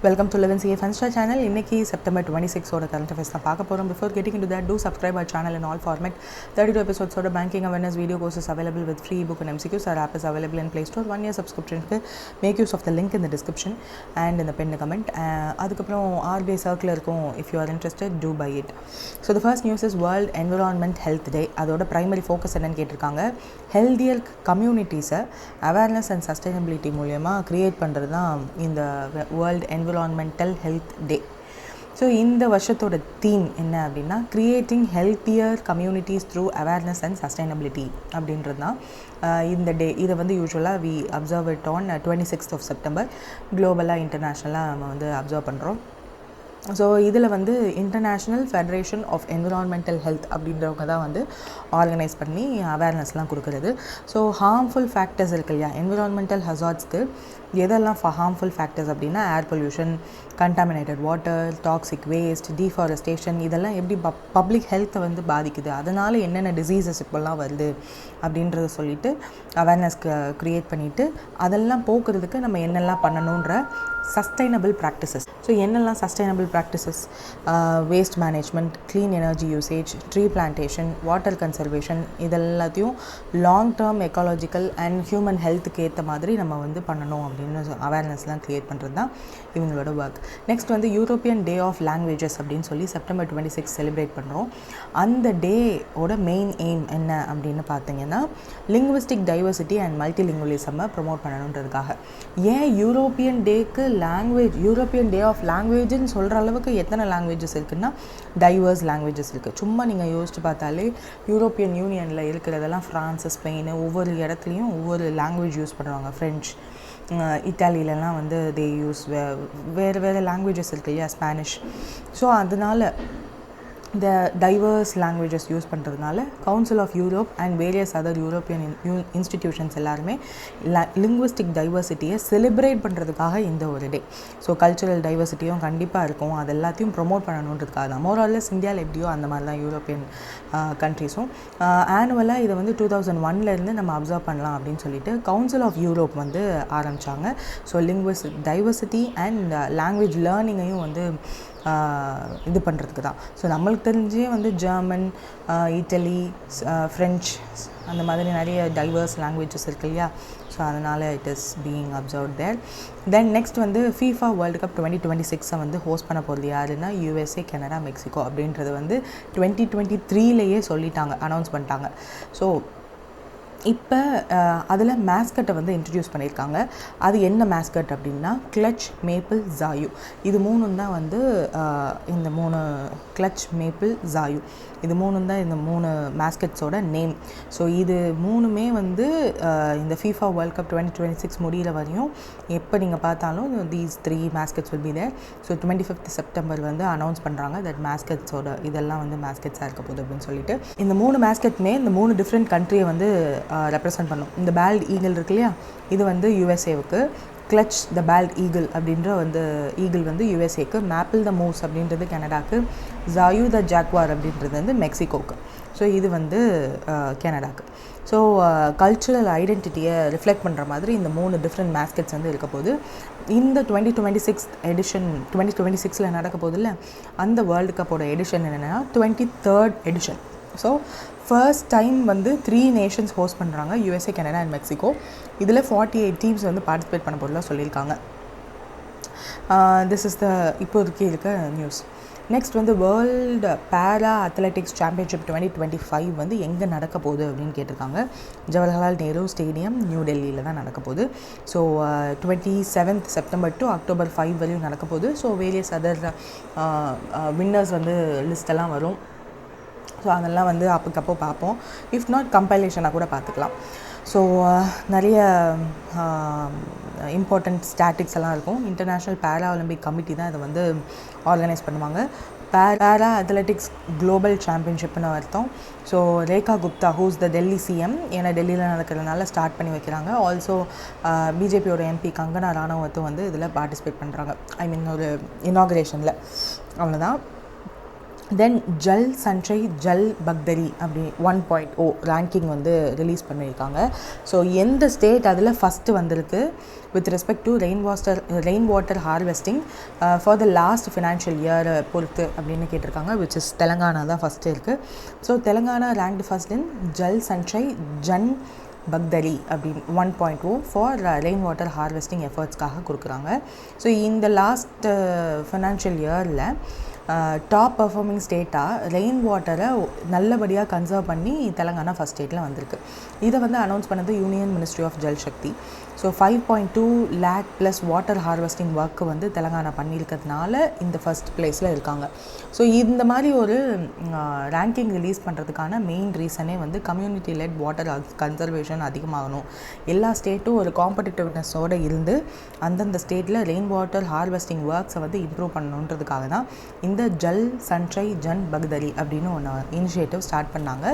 Welcome to Liwin Funsta channel. இன்னைக்கு September 26 ஓட current affairs தான் பார்க்க போறோம். Before getting into that, do subscribe our channel in all format. 32 episodes of banking awareness video courses available with free ebook and MCQs. Our app is available in Play Store. 1 year subscription. Make use of the link in the description and in the pinned comment. அதுக்கப்புறம் RBI circular இருக்கும். If you are interested, do buy it. So the first news is World Environment Health Day. அதோட primary focus என்னன்னு கேட்டிருக்காங்க. Healthier communities awareness and sustainability மூலமா create பண்றது தான் இந்த World Environmental Health Day. So இந்த வருஷத்தோட தீம் என்ன அப்படின்னா creating healthier communities through awareness and sustainability அப்படின்றது தான் இந்த டே. இதை வந்து யூஸ்வலாக we observe it on 26th of September. குளோபலாக இன்டர்நேஷ்னலாக நம்ம வந்து அப்சர்வ் பண்ணுறோம். ஸோ இதில் வந்து international federation of environmental health அப்படின்றவங்க தான் வந்து ஆர்கனைஸ் பண்ணி அவேர்னஸ்லாம் கொடுக்குறது. ஸோ ஹார்ம்ஃபுல் ஃபேக்டர்ஸ் இருக்கு இல்லையா, என்விரான்மெண்டல் ஹசார்ட்ஸ்க்கு எதெல்லாம் ஹார்ம்ஃபுல் ஃபேக்டர்ஸ் அப்படின்னா air pollution, contaminated water, toxic waste, deforestation, இதெல்லாம் எப்படி பப்ளிக் ஹெல்த்தை வந்து பாதிக்குது, அதனால் என்னென்ன டிசீசஸ் இப்போல்லாம் வருது அப்படின்றத சொல்லிவிட்டு அவேர்னஸ் க்ரியேட் பண்ணிவிட்டு அதெல்லாம் போக்குறதுக்கு நம்ம என்னெல்லாம் பண்ணணுன்ற சஸ்டைனபிள் ப்ராக்டிசஸ். ஸோ என்னெல்லாம் sustainable practices? Waste management, clean energy usage, tree plantation, water conservation, இதெல்லாத்தையும் long term ecological and human ஹெல்த்துக்கு ஏற்ற மாதிரி நம்ம வந்து பண்ணணும் அப்படின்னு அவேர்னஸ்லாம் க்ரியேட் பண்ணுறது தான் இவங்களோட ஒர்க். நெக்ஸ்ட் வந்து யூரோப்பியன் டே ஆஃப் லாங்குவேஜஸ் அப்படின்னு சொல்லி September 26 செலிப்ரேட் பண்ணுறோம். அந்த டேவோட மெயின் எய்ம் என்ன அப்படின்னு பார்த்தீங்கன்னா லிங்குவிஸ்டிக் டைவர்சிட்டி அண்ட் மல்டிலிங்குவலிசமை ப்ரொமோட் பண்ணணுன்றதுக்காக. ஏன் யூரோப்பியன் டேக்கு லாங்குவேஜ், யூரோப்பியன் டே ஆஃப் லாங்குவேஜ்னு சொல்கிற அளவுக்கு எத்தனை லாங்குவேஜஸ் இருக்குன்னா டைவர்ஸ் லாங்குவேஜஸ் இருக்குது. சும்மா நீங்கள் யோசிச்சு பார்த்தாலே யூரோப்பியன் யூனியனில் இருக்கிறதெல்லாம் ஃப்ரான்ஸ், ஸ்பெயின், ஒவ்வொரு இடத்துலையும் ஒவ்வொரு லாங்குவேஜ் யூஸ் பண்ணுவாங்க. ஃப்ரெஞ்ச், இட்டாலியிலலாம் வந்து தே யூஸ் வேறு லாங்குவேஜஸ் இருக்கு இல்லையா, ஸ்பானிஷ். ஸோ அதனால் இந்த டைவர்ஸ் லாங்குவேஜஸ் யூஸ் பண்ணுறதுனால council of Europe and various other European institutions எல்லாருமே லிங்குவிஸ்டிக் டைவர்சிட்டியை செலிப்ரேட் பண்ணுறதுக்காக இந்த ஒரு டே. ஸோ கல்ச்சுரல் டைவர்சிட்டியும் கண்டிப்பாக இருக்கும், அது எல்லாத்தையும் ப்ரொமோட் பண்ணணுன்றதுக்காக தான். மோராலஸ் இந்தியாவில் எப்படியோ அந்த மாதிரி தான் யூரோப்பியன் கண்ட்ரிஸும் ஆனுவலாக இதை வந்து 2001 நம்ம அப்சர்வ் பண்ணலாம் அப்படின்னு சொல்லிட்டு கவுன்சில் ஆஃப் யூரோப் வந்து ஆரம்பித்தாங்க. So linguistic diversity and language லேர்னிங்கையும் வந்து இது பண்ணுறதுக்கு தான். ஸோ நம்மளுக்கு தெரிஞ்சே வந்து ஜெர்மன், இட்டலி, ஃப்ரெஞ்ச், அந்த மாதிரி நிறைய டைவர்ஸ் லாங்குவேஜஸ் இருக்கு இல்லையா. ஸோ அதனால் it is being observe there. Then next வந்து FIFA வேர்ல்டு கப் 2026 வந்து ஹோஸ்ட் பண்ண போகிறது யாருன்னா USA, கனடா, மெக்சிகோ அப்படின்றது வந்து 2023 சொல்லிட்டாங்க, அனௌன்ஸ் பண்ணிட்டாங்க. ஸோ இப்போ அதில் மேஸ்கட்டை வந்து இன்ட்ரடியூஸ் பண்ணியிருக்காங்க. அது என்ன மேஸ்கட் அப்படின்னா கிளச், மேப்பிள், ஜாயு. இது மூணும் தான் வந்து இந்த 3 கிளச், மேப்பிள், ஜாயு, இது மூணும் தான் இந்த 3 மேஸ்கட்ஸோட நேம். ஸோ இது மூணுமே வந்து இந்த FIFA வேர்ல்ட் கப் 2026 முடிகிற வரையும் எப்போ நீங்கள் பார்த்தாலும் these 3 மேஸ்கட்ஸ் will be there. So 25th September வந்து அனௌன்ஸ் பண்ணுறாங்க தட் மேஸ்கட்ஸோட இதெல்லாம் வந்து மேஸ்கட்ஸாக இருக்க போகுது அப்படின்னு சொல்லிட்டு. இந்த 3 மேஸ்கட்மே இந்த 3 டிஃப்ரெண்ட் கண்ட்ரியை வந்து ரெப்ரசன்ட் பண்ணும். இந்த பேல்ட் ஈகிள் இருக்கு இல்லையா, இது வந்து யூஎஸ்ஏவுக்கு. கிளச் த பேல்ட் ஈகிள் அப்படின்ற வந்து ஈகிள் வந்து யூஎஸ்ஏக்கு. மேப்பிள் த மூஸ் அப்படின்றது கனடாக்கு. ஜாயு த ஜாக்வார் அப்படின்றது வந்து மெக்சிகோக்கு. ஸோ இது வந்து கனடாக்கு. ஸோ கல்ச்சுரல் ஐடென்டிட்டியை ரிஃப்ளெக்ட் பண்ணுற மாதிரி இந்த 3 டிஃப்ரெண்ட் மேஸ்கட்ஸ் வந்து இருக்க போது. இந்த 2026 எடிஷன் 2026 நடக்க போதில்ல, அந்த வேர்ல்டு கப்போட எடிஷன் என்னென்னா 23rd edition. So first time வந்து 3 நேஷன்ஸ் ஹோஸ்ட் பண்ணுறாங்க, USA, கனடா அண்ட் மெக்சிகோ. இதில் 48 டீம்ஸ் வந்து பார்ட்டிசிபேட் பண்ண போகிறதா சொல்லியிருக்காங்க. திஸ் இஸ் த இப்போதைக்கு இருக்க நியூஸ். நெக்ஸ்ட் வந்து வேர்ல்டு பேரா அத்லெட்டிக்ஸ் சாம்பியன்ஷிப் 2025 வந்து எங்கே நடக்க போகுது அப்படின்னு கேட்டிருக்காங்க. ஜவஹர்லால் நேரு ஸ்டேடியம், நியூ டெல்லியில் தான் நடக்க போகுது. So 27th September to October 5 வரையும் நடக்க போகுது. ஸோ வேரியஸ் அதர் வின்னர்ஸ் வந்து லிஸ்டெல்லாம் வரும். ஸோ அதெல்லாம் வந்து அப்பக்கப்போ பார்ப்போம். இஃப் நாட் கம்பைலேஷனாக கூட பார்த்துக்கலாம். ஸோ நிறைய இம்பார்ட்டண்ட் ஸ்டாட்டிக்ஸ் எல்லாம் இருக்கும். இன்டர்நேஷ்னல் பேரா ஒலிம்பிக் கமிட்டி தான் இதை வந்து ஆர்கனைஸ் பண்ணுவாங்க. பேரா அத்லெட்டிக்ஸ் குளோபல் சாம்பியன்ஷிப்னு அர்த்தம். So Rekha Gupta who's the Delhi CM, ஏன்னா டெல்லியில் நடக்கிறதுனால ஸ்டார்ட் பண்ணி வைக்கிறாங்க. ஆல்சோ பிஜேபியோட எம்பி கங்கனா ராணவத்தும் வந்து இதில் பார்ட்டிசிபேட் பண்ணுறாங்க. ஐ மீன் ஒரு இனாகுரேஷனில். அவ்வளோதான். தென் ஜல் சன்ஷை ஜல் பக்தரி அப்படி 1.0 ரேங்கிங் வந்து ரிலீஸ் பண்ணியிருக்காங்க. ஸோ எந்த ஸ்டேட் அதில் ஃபஸ்ட்டு வந்திருக்கு with respect to rainwater harvesting for the last financial year பொறுத்து அப்படின்னு கேட்டிருக்காங்க, which is தெலங்கானா தான் ஃபஸ்ட்டு இருக்குது. So Telangana ranked first in Jal Sanchay Jan Bhagidari அப்படின்னு 1.0 ஃபார் ரெயின் வாட்டர் ஹார்வெஸ்டிங் எஃபர்ட்ஸ்க்காக கொடுக்குறாங்க. ஸோ இந்த லாஸ்ட் ஃபினான்ஷியல் இயரில் டாப் பர்ஃபார்மிங் ஸ்டேட்டாக ரெயின் வாட்டரை நல்லபடியாக கன்சர்வ் பண்ணி தெலங்கானா ஃபஸ்ட் ஸ்டேட்டில் வந்திருக்கு. இதை வந்து அனௌன்ஸ் பண்ணது union ministry of Jal Shakti. So 5.2 lakh plus water harvesting work வந்து தெலங்கானா பண்ணியிருக்கிறதுனால இந்த ஃபஸ்ட் ப்ளேஸில் இருக்காங்க. ஸோ இந்த மாதிரி ஒரு ரேங்கிங் ரிலீஸ் பண்ணுறதுக்கான மெயின் ரீசனே வந்து கம்யூனிட்டி லெட் வாட்டர் கன்சர்வேஷன் அதிகமாகணும், எல்லா ஸ்டேட்டும் ஒரு காம்படிட்டிவ்னஸோடு இருந்து அந்தந்த ஸ்டேட்டில் ரெயின் வாட்டர் ஹார்வெஸ்டிங் ஒர்க்ஸை வந்து இம்ப்ரூவ் பண்ணணுன்றதுக்காக தான் இந்த ஜல் சன்ஷை ஜன் பக்தரி அப்படின்னு ஒன்று இனிஷியேட்டிவ் ஸ்டார்ட் பண்ணாங்க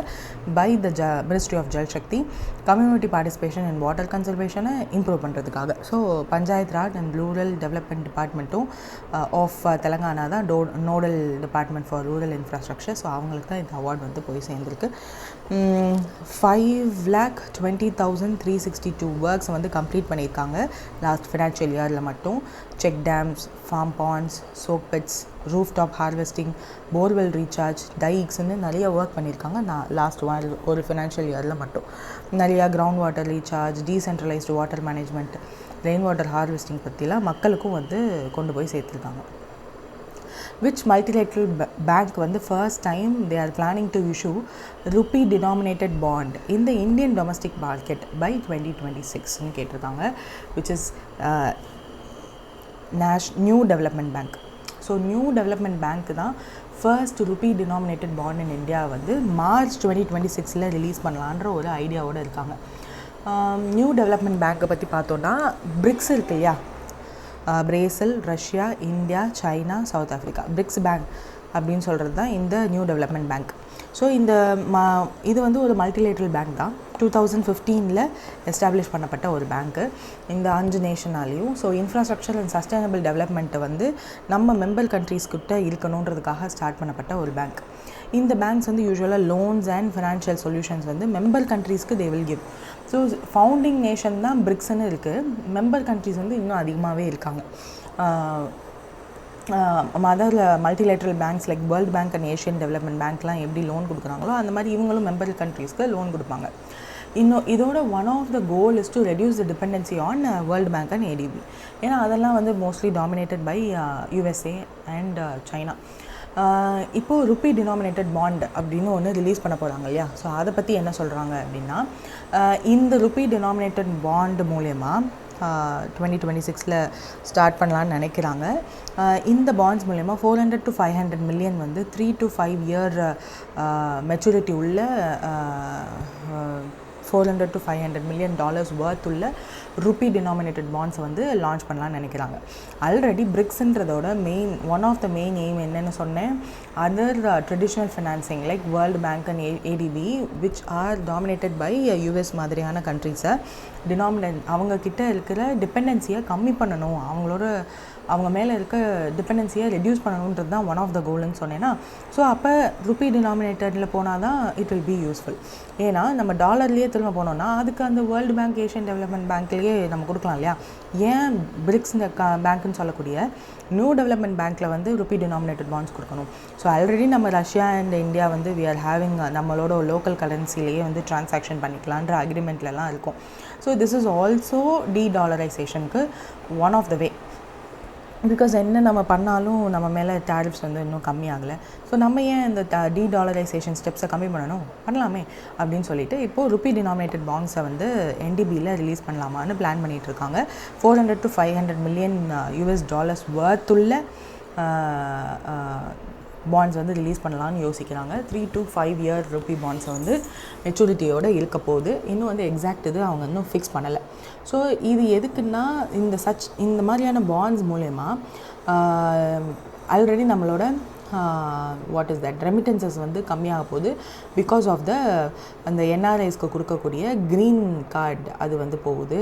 by the ministry of Jal Shakti. Community participation in water கன்சர்வேஷனை இம்ப்ரூவ் பண்ணுறதுக்காக. So Panchayat Raj and rural development டிபார்ட்மெண்ட்டும் ஆஃப் தெலங்கானா தான் nodal department for rural infrastructure. So அவங்களுக்கு தான் இந்த அவார்டு வந்து போய் சேர்ந்துருக்கு. 5,20,362 ஒர்க்ஸ் வந்து கம்ப்ளீட் பண்ணியிருக்காங்க லாஸ்ட் ஃபினான்ஷியல் இயரில் மட்டும். Check dams, farm ponds, soak pits, roof top harvesting, borewell recharge, டைக்ஸ்ன்னு நிறைய ஒர்க் பண்ணியிருக்காங்க லாஸ்ட் ஒரு ஃபினான்ஷியல் இயரில் மட்டும். நிறையா ground water recharge, decentralised water management, rain water harvesting பற்றிலாம் மக்களுக்கும் வந்து கொண்டு போய் சேர்த்துருக்காங்க. which multilateral bank வந்து first time they are planning to issue rupee denominated bond in the Indian domestic market by 2026 ன்னு கேட்டிருக்காங்க, which is New Development Bank. So New Development Bank தான் first rupee denominated bond in India வந்து March 2026 release பண்ணலான்ற ஒரு ஐடியாவோடு இருக்காங்க. New development பேங்க்கை பற்றி பார்த்தோன்னா பிரிக்ஸ் இருக்கு இல்லையா, Brazil, Russia, India, China, south Africa, BRICS bank அப்படின்னு சொல்கிறது தான் இந்த நியூ டெவலப்மெண்ட் பேங்க். ஸோ இது வந்து ஒரு மல்டிலேட்ரல் பேங்க் தான். 2015 எஸ்டாப்ளிஷ் பண்ணப்பட்ட ஒரு பேங்க்கு இந்த 5 நேஷனாலையும். ஸோ இன்ஃப்ராஸ்ட்ரக்சர் அண்ட் சஸ்டைனபிள் டெவலப்மெண்ட்டை வந்து நம்ம மெம்பர் கண்ட்ரீஸ்கிட்ட இருக்கணுன்றதுக்காக ஸ்டார்ட் பண்ணப்பட்ட ஒரு பேங்க். இந்த பேங்க்ஸ் வந்து யூஸ்வலாக லோன்ஸ் அண்ட் ஃபினான்ஷியல் சொல்யூஷன்ஸ் வந்து மெம்பர் கண்ட்ரீஸ்க்கு they will give. So founding nation தான் பிரிக்ஸ்ன்னு இருக்குது, மெம்பர் கண்ட்ரீஸ் வந்து இன்னும் அதிகமாகவே இருக்காங்க. Other multilateral banks like World bank and Asian Development பேங்க்லாம் எப்படி லோன் கொடுக்குறாங்களோ அந்த மாதிரி இவங்களும் மெம்பர் கண்ட்ரீஸ்க்கு லோன் கொடுப்பாங்க. இதோட one of the goal is to reduce the dependency on world bank and ADB. ஏன்னா அதெல்லாம் வந்து mostly dominated by USA and China. இப்போது ருப்பி டினாமினேட்டட் பாண்ட் அப்படின்னு ஒன்று ரிலீஸ் பண்ண போகிறாங்க இல்லையா, ஸோ அதை பற்றி என்ன சொல்கிறாங்க அப்படின்னா, இந்த ருப்பி டினாமினேட்டட் பாண்ட் மூலயமா 2026 ஸ்டார்ட் பண்ணலான்னு நினைக்கிறாங்க. இந்த பாண்ட்ஸ் மூலயமா 400 to 500 million வந்து 3 to 5 year மெச்சூரிட்டி உள்ள $400 to $500 million worth உள்ள ருப்பி டினாமினேட்டட் பாண்ட்ஸ் வந்து லான்ச் பண்ணலான்னு நினைக்கிறாங்க. ஆல்ரெடி பிரிக்ஸ்ன்றதோட one of the main aim என்னென்னு சொன்னேன், other traditional financing like World bank and ADB which are dominated by US மாதிரியான கண்ட்ரீஸை அவங்கக்கிட்ட இருக்கிற டிபெண்டன்சியை கம்மி பண்ணணும், அவங்க மேலே இருக்க டிபெண்டன்சியை ரெடியூஸ் பண்ணணுன்றது தான் ஒன் ஆஃப் த கோல்னு சொன்னேன்னா. ஸோ அப்போ ருப்பி டினாமினேட்டடில் போனால் தான் இட் வில் பி யூஸ்ஃபுல். ஏன்னா நம்ம டாலர்லேயே திரும்ப போனோம்னா அதுக்கு அந்த வேர்ல்டு பேங்க், ஏஷியன் டெவலப்மெண்ட் பேங்க்லேயே நம்ம கொடுக்கலாம் இல்லையா. ஏன் பிரிக்ஸ் இந்த பேங்க்குன்னு சொல்லக்கூடிய நியூ டெவலப்மெண்ட் பேங்க்கில் வந்து ருப்பி டினாமினேட்டட் பாண்ட்ஸ் கொடுக்கணும்? ஸோ ஆல்ரெடி நம்ம ரஷ்யா அண்ட் இந்தியா வந்து வி ஆர் ஹேவிங் நம்மளோட லோக்கல் கரன்சிலேயே வந்து டிரான்சாக்ஷன் பண்ணிக்கலான்ற அக்ரிமெண்ட்லலாம் இருக்கும். ஸோ திஸ் இஸ் ஆல்சோ டீடாலரைசேஷனுக்கு one of the way. Because என்ன நம்ம பண்ணாலும் நம்ம மேலே டேரிஃப்ஸ் வந்து இன்னும் கம்மியாகலை. ஸோ நம்ம ஏன் இந்த டீடாலரைசேஷன் ஸ்டெப்ஸை கம்மி பண்ணலாமே அப்படின்னு சொல்லிட்டு இப்போது ருப்பி டினாமினேட்டட் பாண்ட்ஸை வந்து என்டிபியில் ரிலீஸ் பண்ணலாமான்னு பிளான் பண்ணிகிட்டு இருக்காங்க. $400 to $500 million வர்த்துள்ள பாண்ட்ஸ் வந்து ரிலீஸ் பண்ணலான்னு யோசிக்கிறாங்க. 3 to 5 year ருப்பி பாண்ட்ஸை வந்து மெச்சூரிட்டியோடு இருக்க போகுது. இன்னும் வந்து எக்ஸாக்ட் இது அவங்க இன்னும் ஃபிக்ஸ் பண்ணலை. ஸோ இது எதுக்குன்னா இந்த மாதிரியான பாண்ட்ஸ் மூலயமா ஆல்ரெடி நம்மளோட வாட் இஸ் தட் ரெமிட்டன்சஸ் வந்து கம்மியாக போகுது. பிகாஸ் ஆஃப் அந்த என்ஆர்ஐஸ்க்கு கொடுக்கக்கூடிய க்ரீன் கார்டு அது வந்து போகுது.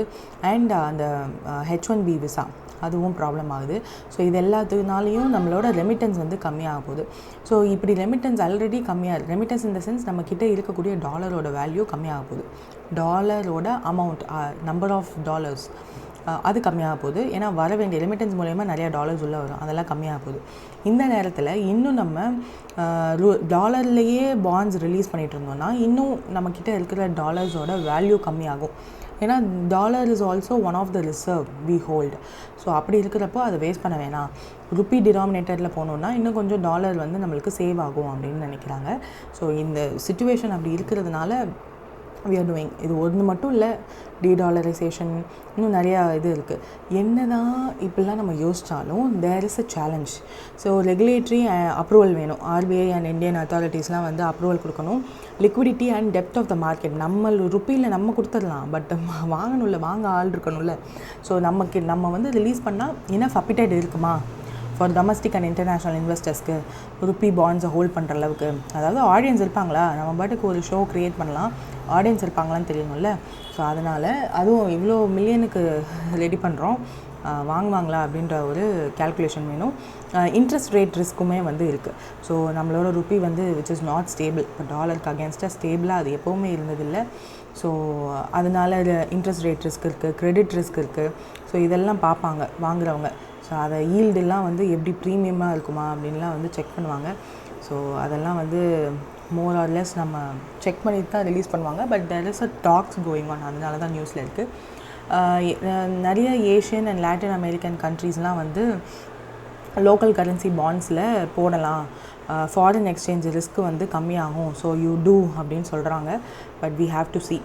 அண்ட் அந்த H1B விசா அதுவும் ப்ராப்ளம் ஆகுது. ஸோ இது எல்லாத்துனாலையும் நம்மளோட ரெமிட்டன்ஸ் வந்து கம்மியாக போகுது. ஸோ இப்படி ரெமிட்டன்ஸ் ஆல்ரெடி ரெமிட்டன்ஸ் இந்த சென்ஸ் நம்மக்கிட்ட இருக்கக்கூடிய டாலரோட வேல்யூ கம்மியாக போகுது. டாலரோட அமௌண்ட், நம்பர் ஆஃப் டாலர்ஸ் அது கம்மியாக போகுது. ஏன்னா வர வேண்டிய ரெமிட்டன்ஸ் மூலயமா நிறையா டாலர்ஸ் உள்ளே வரும், அதெல்லாம் கம்மியாக போகுது. இந்த நேரத்தில் இன்னும் நம்ம டாலர்லேயே பாண்ட்ஸ் ரிலீஸ் பண்ணிகிட்டு இருந்தோம்னா இன்னும் நம்மக்கிட்ட இருக்கிற டாலர்ஸோட வேல்யூ கம்மியாகும். ஏன்னா dollar is also one of the reserve we hold. So அப்படி இருக்கிறப்போ அதை வேஸ்ட் பண்ண வேணாம், ருப்பி டினாமினேட்டரில் போனோன்னா இன்னும் கொஞ்சம் டாலர் வந்து நம்மளுக்கு சேவ் ஆகும் அப்படின்னு நினைக்கிறாங்க. ஸோ இந்த சிச்சுவேஷன் அப்படி இருக்கிறதுனால we are doing இது ஒன்று மட்டும் இல்லை, டீடாலரைசேஷன் இன்னும் நிறையா இது இருக்குது. என்ன தான் இப்படிலாம் நம்ம யோசித்தாலும் there is a challenge. So regulatory approval வேணும். ஆர்பிஐ அண்ட் இந்தியன் அத்தாரிட்டிஸ்லாம் வந்து அப்ரூவல் கொடுக்கணும். Liquidity and depth of the market நம்ம ருப்பியில் நம்ம கொடுத்துடலாம், பட் வாங்கணும்ல, வாங்க ஆள் இருக்கணும்ல. ஸோ நம்ம வந்து ரிலீஸ் பண்ணால் இனஃப் அப்பிடைட் இருக்குமா ஃபார் டொமஸ்டிக் அண்ட் இன்டர்நேஷ்னல் இன்வெஸ்டர்ஸ்க்கு ருப்பி பாண்ட்ஸை ஹோல்ட் பண்ணுற அளவுக்கு. அதாவது ஆடியன்ஸ் இருப்பாங்களா, நம்ம பாட்டுக்கு ஒரு ஷோ க்ரியேட் பண்ணலாம், ஆடியன்ஸ் இருப்பாங்களான்னு தெரியணும்ல. ஸோ அதனால் அதுவும் இவ்வளோ மில்லியனுக்கு ரெடி பண்ணுறோம், வாங்குவாங்களா அப்படின்ற ஒரு கேல்குலேஷன் வேணும். இன்ட்ரெஸ்ட் ரேட் ரிஸ்க்குமே வந்து இருக்குது. ஸோ நம்மளோட ருப்பி வந்து விச் இஸ் நாட் ஸ்டேபிள், இப்போ டாலருக்கு அகேன்ஸ்டாக ஸ்டேபிளாக அது எப்போவுமே இருந்ததில்லை. ஸோ அதனால் இன்ட்ரெஸ்ட் ரேட் ரிஸ்க் இருக்குது, கிரெடிட் ரிஸ்க் இருக்குது. ஸோ இதெல்லாம் பார்ப்பாங்க வாங்குறவங்க. ஸோ அதை ஈல்டெல்லாம் வந்து எப்படி ப்ரீமியமாக இருக்குமா அப்படின்லாம் வந்து செக் பண்ணுவாங்க. ஸோ அதெல்லாம் வந்து மோர் ஆர் லெஸ் நம்ம செக் பண்ணிட்டு தான் ரிலீஸ் பண்ணுவாங்க. But there is a talks going on, அதனால தான் நியூஸில் இருக்குது. நிறைய ஏஷியன் அண்ட் லாட்டின் அமெரிக்கன் கண்ட்ரீஸ்லாம் வந்து லோக்கல் கரன்சி பாண்ட்ஸில் போடலாம், ஃபாரின் எக்ஸ்சேஞ்ச் ரிஸ்க்கு வந்து கம்மியாகும். ஸோ யூ டூ அப்படின்னு சொல்கிறாங்க. But we have to see.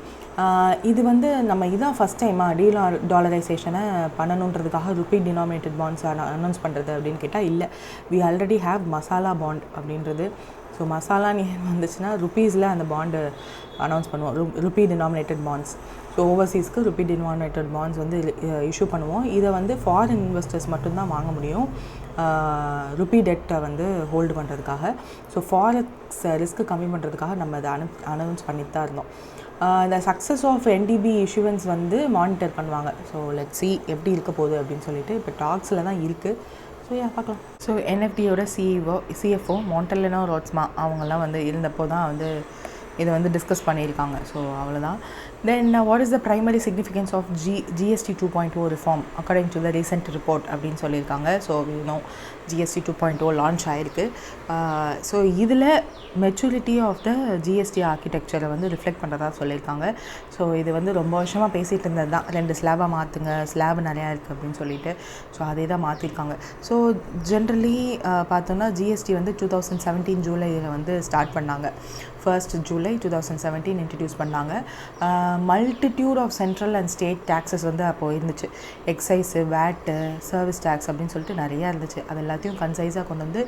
இது வந்து நம்ம இதான் ஃபஸ்ட் டைமாக டாலரைசேஷனை பண்ணணுன்றதுக்காக ருப்பி டினாமினேட்டட் பாண்ட்ஸ் அனௌன்ஸ் பண்ணுறது அப்படின்னு கேட்டால் இல்லை. We already have masala bond அப்படின்றது. ஸோ மசாலான்னு வந்துச்சுன்னா ருப்பீஸில் அந்த பாண்டு அனௌன்ஸ் பண்ணுவோம், ருப்பி டினாமினேட்டட் பாண்ட்ஸ். ஸோ ஓவர்சீஸ்க்கு ருப்பி டினாமினேட்டட் பாண்ட்ஸ் வந்து இஷ்யூ பண்ணுவோம். இதை வந்து ஃபாரின் இன்வெஸ்டர்ஸ் மட்டும்தான் வாங்க முடியும், ருப்பி டெட்டை வந்து ஹோல்டு பண்ணுறதுக்காக. ஸோ ஃபாரெக்ஸ் ரிஸ்க்கு கம்மி பண்ணுறதுக்காக நம்ம அதை அனௌன்ஸ் பண்ணிட்டு தான் இருந்தோம். இந்த சக்ஸஸ் ஆஃப் என்டிபி இஷ்யூவன்ஸ் வந்து மானிட்டர் பண்ணுவாங்க. ஸோ லெட்ஸ் சி எப்படி இருக்க போகுது அப்படின்னு சொல்லிட்டு இப்போ டாக்ஸில் தான் இருக்குது. ஸோ பார்க்கலாம். ஸோ என்எஃப்டியோட சிஎஃப்ஓ மாண்டெலினோ ரோட்ஸ்மா அவங்கெல்லாம் வந்து இருந்தப்போ தான் வந்து இதை வந்து டிஸ்கஸ் பண்ணியிருக்காங்க. ஸோ அவ்வளோதான். Then what is the primary significance of GST 2.0 reform according to the recent report அப்படின்னு சொல்லியிருக்காங்க. ஸோ ஜிஎஸ்டி 2.0 லான்ச் ஆகிருக்கு. ஸோ இதில் மெச்சூரிட்டி ஆஃப் த ஜிஎஸ்டி ஆர்கிடெக்சரை வந்து ரிஃப்ளெக்ட் பண்ணுறதா சொல்லியிருக்காங்க. ஸோ இது வந்து ரொம்ப வருஷமாக பேசிகிட்டு இருந்தது தான், 2 ஸ்லாபாக மாற்றுங்க, ஸ்லாப் நிறையா இருக்குது அப்படின்னு சொல்லிட்டு. ஸோ அதே தான் மாற்றிருக்காங்க. ஸோ ஜென்ரலி பார்த்தோன்னா ஜிஎஸ்டி வந்து 2017 ஜூலையில் வந்து ஸ்டார்ட் பண்ணாங்க. 1 ஜூலை 2017 இன்ட்ரடியூஸ் பண்ணாங்க. Multitude of central and state taxes வந்து அப்போது இருந்துச்சு. எக்ஸைஸு, வேட்டு, சர்வீஸ் டேக்ஸ் அப்படின்னு சொல்லிட்டு நிறையா இருந்துச்சு. அது எல்லாத்தையும் கன்சைஸாக கொண்டு வந்து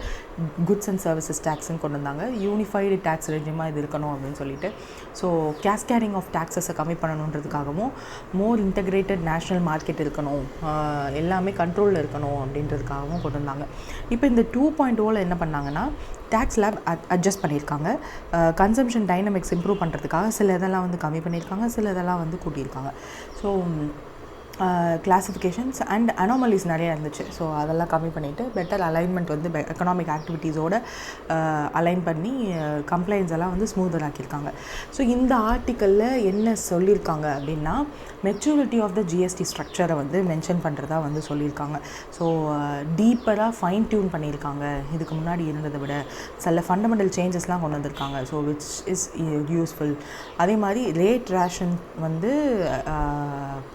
குட்ஸ் அண்ட் சர்வீசஸ் டேக்ஸ்ன்னு கொண்டு வந்தாங்க. யூனிஃபைடு டேக்ஸ் ரெஜிமாக இது இருக்கணும் அப்படின்னு சொல்லிட்டு. ஸோ கேஸ்கேடிங் ஆஃப் டேக்ஸஸை கம்மி பண்ணணுன்றதுக்காகவும், மோர் இன்டகிரேட்டட் நேஷ்னல் மார்க்கெட் இருக்கணும், எல்லாமே கண்ட்ரோலில் இருக்கணும் அப்படின்றதுக்காகவும் கொண்டு வந்தாங்க. இப்போ இந்த 2.0 என்ன பண்ணாங்கன்னா டேக்ஸ் ஸ்லாப் அட்ஜஸ்ட் பண்ணியிருக்காங்க. கன்சம்ஷன் டைனமிக்ஸ் இம்ப்ரூவ் பண்ணுறதுக்காக சில இதெல்லாம் வந்து கம்மி பண்ணியிருக்காங்க, சில இதெல்லாம் வந்து கூட்டியிருக்காங்க. ஸோ கிளாசிஃபிகேஷன்ஸ் அண்ட் அனாமலிஸ் நிறையா இருந்துச்சு. ஸோ அதெல்லாம் கம்மி பண்ணிவிட்டு பெட்டர் அலைன்மெண்ட் வந்து எக்கனாமிக் ஆக்டிவிட்டீஸோடு அலைன் பண்ணி கம்ப்ளைண்ட்ஸ் எல்லாம் வந்து ஸ்மூதர் ஆக்கியிருக்காங்க. ஸோ இந்த ஆர்டிக்கலில் என்ன சொல்லியிருக்காங்க அப்படின்னா மெச்சூரிட்டி ஆஃப் த ஜிஎஸ்டி ஸ்ட்ரக்சரை வந்து மென்ஷன் பண்ணுறதா வந்து சொல்லியிருக்காங்க. ஸோ டீப்பராக ஃபைன் டியூன் பண்ணியிருக்காங்க இதுக்கு முன்னாடி இருந்ததை விட. சில ஃபண்டமெண்டல் சேஞ்சஸ்லாம் கொண்டு வந்திருக்காங்க. So which is useful. அதே மாதிரி ரேட் ரேஷன் வந்து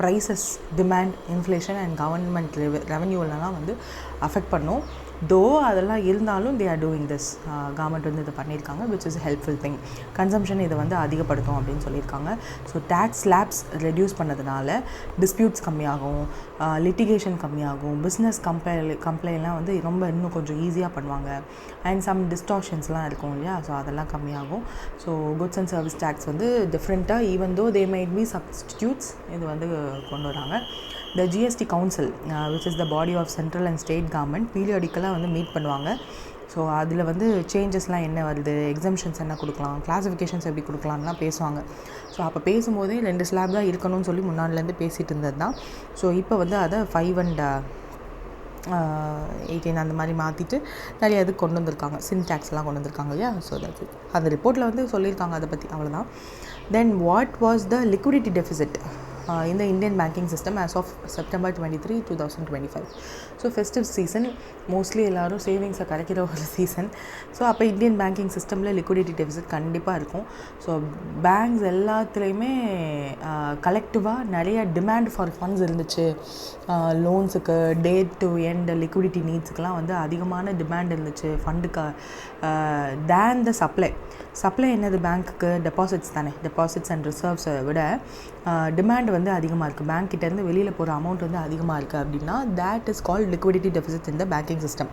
prices, demand, inflation and government ரெவன்யூலலாம் வந்து அஃபெக்ட் பண்ணும். தோ அதெல்லாம் இருந்தாலும் they are doing this. Government வந்து இதை பண்ணியிருக்காங்க, which is helpful thing. Consumption இதை வந்து அதிகப்படுத்தும் அப்படின்னு சொல்லியிருக்காங்க. ஸோ டேக்ஸ் ஸ்லாப்ஸ் ரெடியூஸ் பண்ணதுனால டிஸ்பியூட்ஸ் கம்மியாகும், லிட்டிகேஷன் கம்மியாகும், பிஸ்னஸ் கம்ப்ளைண்ட்லாம் வந்து ரொம்ப இன்னும் கொஞ்சம் ஈஸியாக பண்ணுவாங்க. அண்ட் சம் டிஸ்டார்ஷன்ஸ்லாம் இருக்கும் இல்லையா, ஸோ அதெல்லாம் கம்மியாகும். So goods and service tax வந்து டிஃப்ரெண்ட்டாக even though they might be substitutes இது வந்து கொண்டு வராங்க. The GST Council, which is the body of central and state government, பீரியாடிக்கலாக வந்து மீட் பண்ணுவாங்க. ஸோ அதில் வந்து சேஞ்சஸ்லாம் என்ன வருது, எக்ஸம்ஷன்ஸ் என்ன கொடுக்கலாம், கிளாஸிஃபிகேஷன்ஸ் எப்படி கொடுக்கலாம்லாம் பேசுவாங்க. ஸோ அப்போ பேசும்போதே 2 ஸ்லாப் தான் இருக்கணும்னு சொல்லி முன்னாடிலேருந்து பேசிகிட்டு இருந்தது தான். ஸோ இப்போ வந்து அதை 5 and 18 அந்த மாதிரி மாற்றிட்டு நிறைய இது கொண்டு வந்திருக்காங்க, சின்டாக்ஸ்லாம் கொண்டு வந்திருக்காங்க இல்லையா. So that's it. அந்த ரிப்போர்ட்டில் வந்து சொல்லியிருக்காங்க அதை பற்றி, அவ்வளோதான். Then what was the liquidity deficit in the Indian banking system as of September 23, 2025. So festive season, mostly எல்லோரும் சேவிங்ஸை கரைக்கிற ஒரு சீசன். ஸோ அப்போ இந்தியன் பேங்கிங் சிஸ்டமில் லிக்விடிட்டி டெஃபிசிட் கண்டிப்பாக இருக்கும். ஸோ பேங்க்ஸ் எல்லாத்துலேயுமே கலெக்டிவாக நிறைய டிமாண்ட் ஃபார் ஃபண்ட்ஸ் இருந்துச்சு. லோன்ஸுக்கு, டே டு எண்ட் லிக்விடிட்டி நீட்ஸுக்கெலாம் வந்து அதிகமான டிமாண்ட் இருந்துச்சு ஃபண்டுக்கு தேன் த சப்ளை என்னது பேங்க்குக்கு? டெபாசிட்ஸ் தானே. டெபாசிட்ஸ் அண்ட் ரிசர்வ்ஸை விட டிமாண்ட் வந்து அதிகமாக இருக்குது, பேங்க் கிட்டேருந்து வெளியில் போகிற அமௌண்ட் வந்து அதிகமாக இருக்குது அப்படின்னா that is called liquidity deficit in the banking system.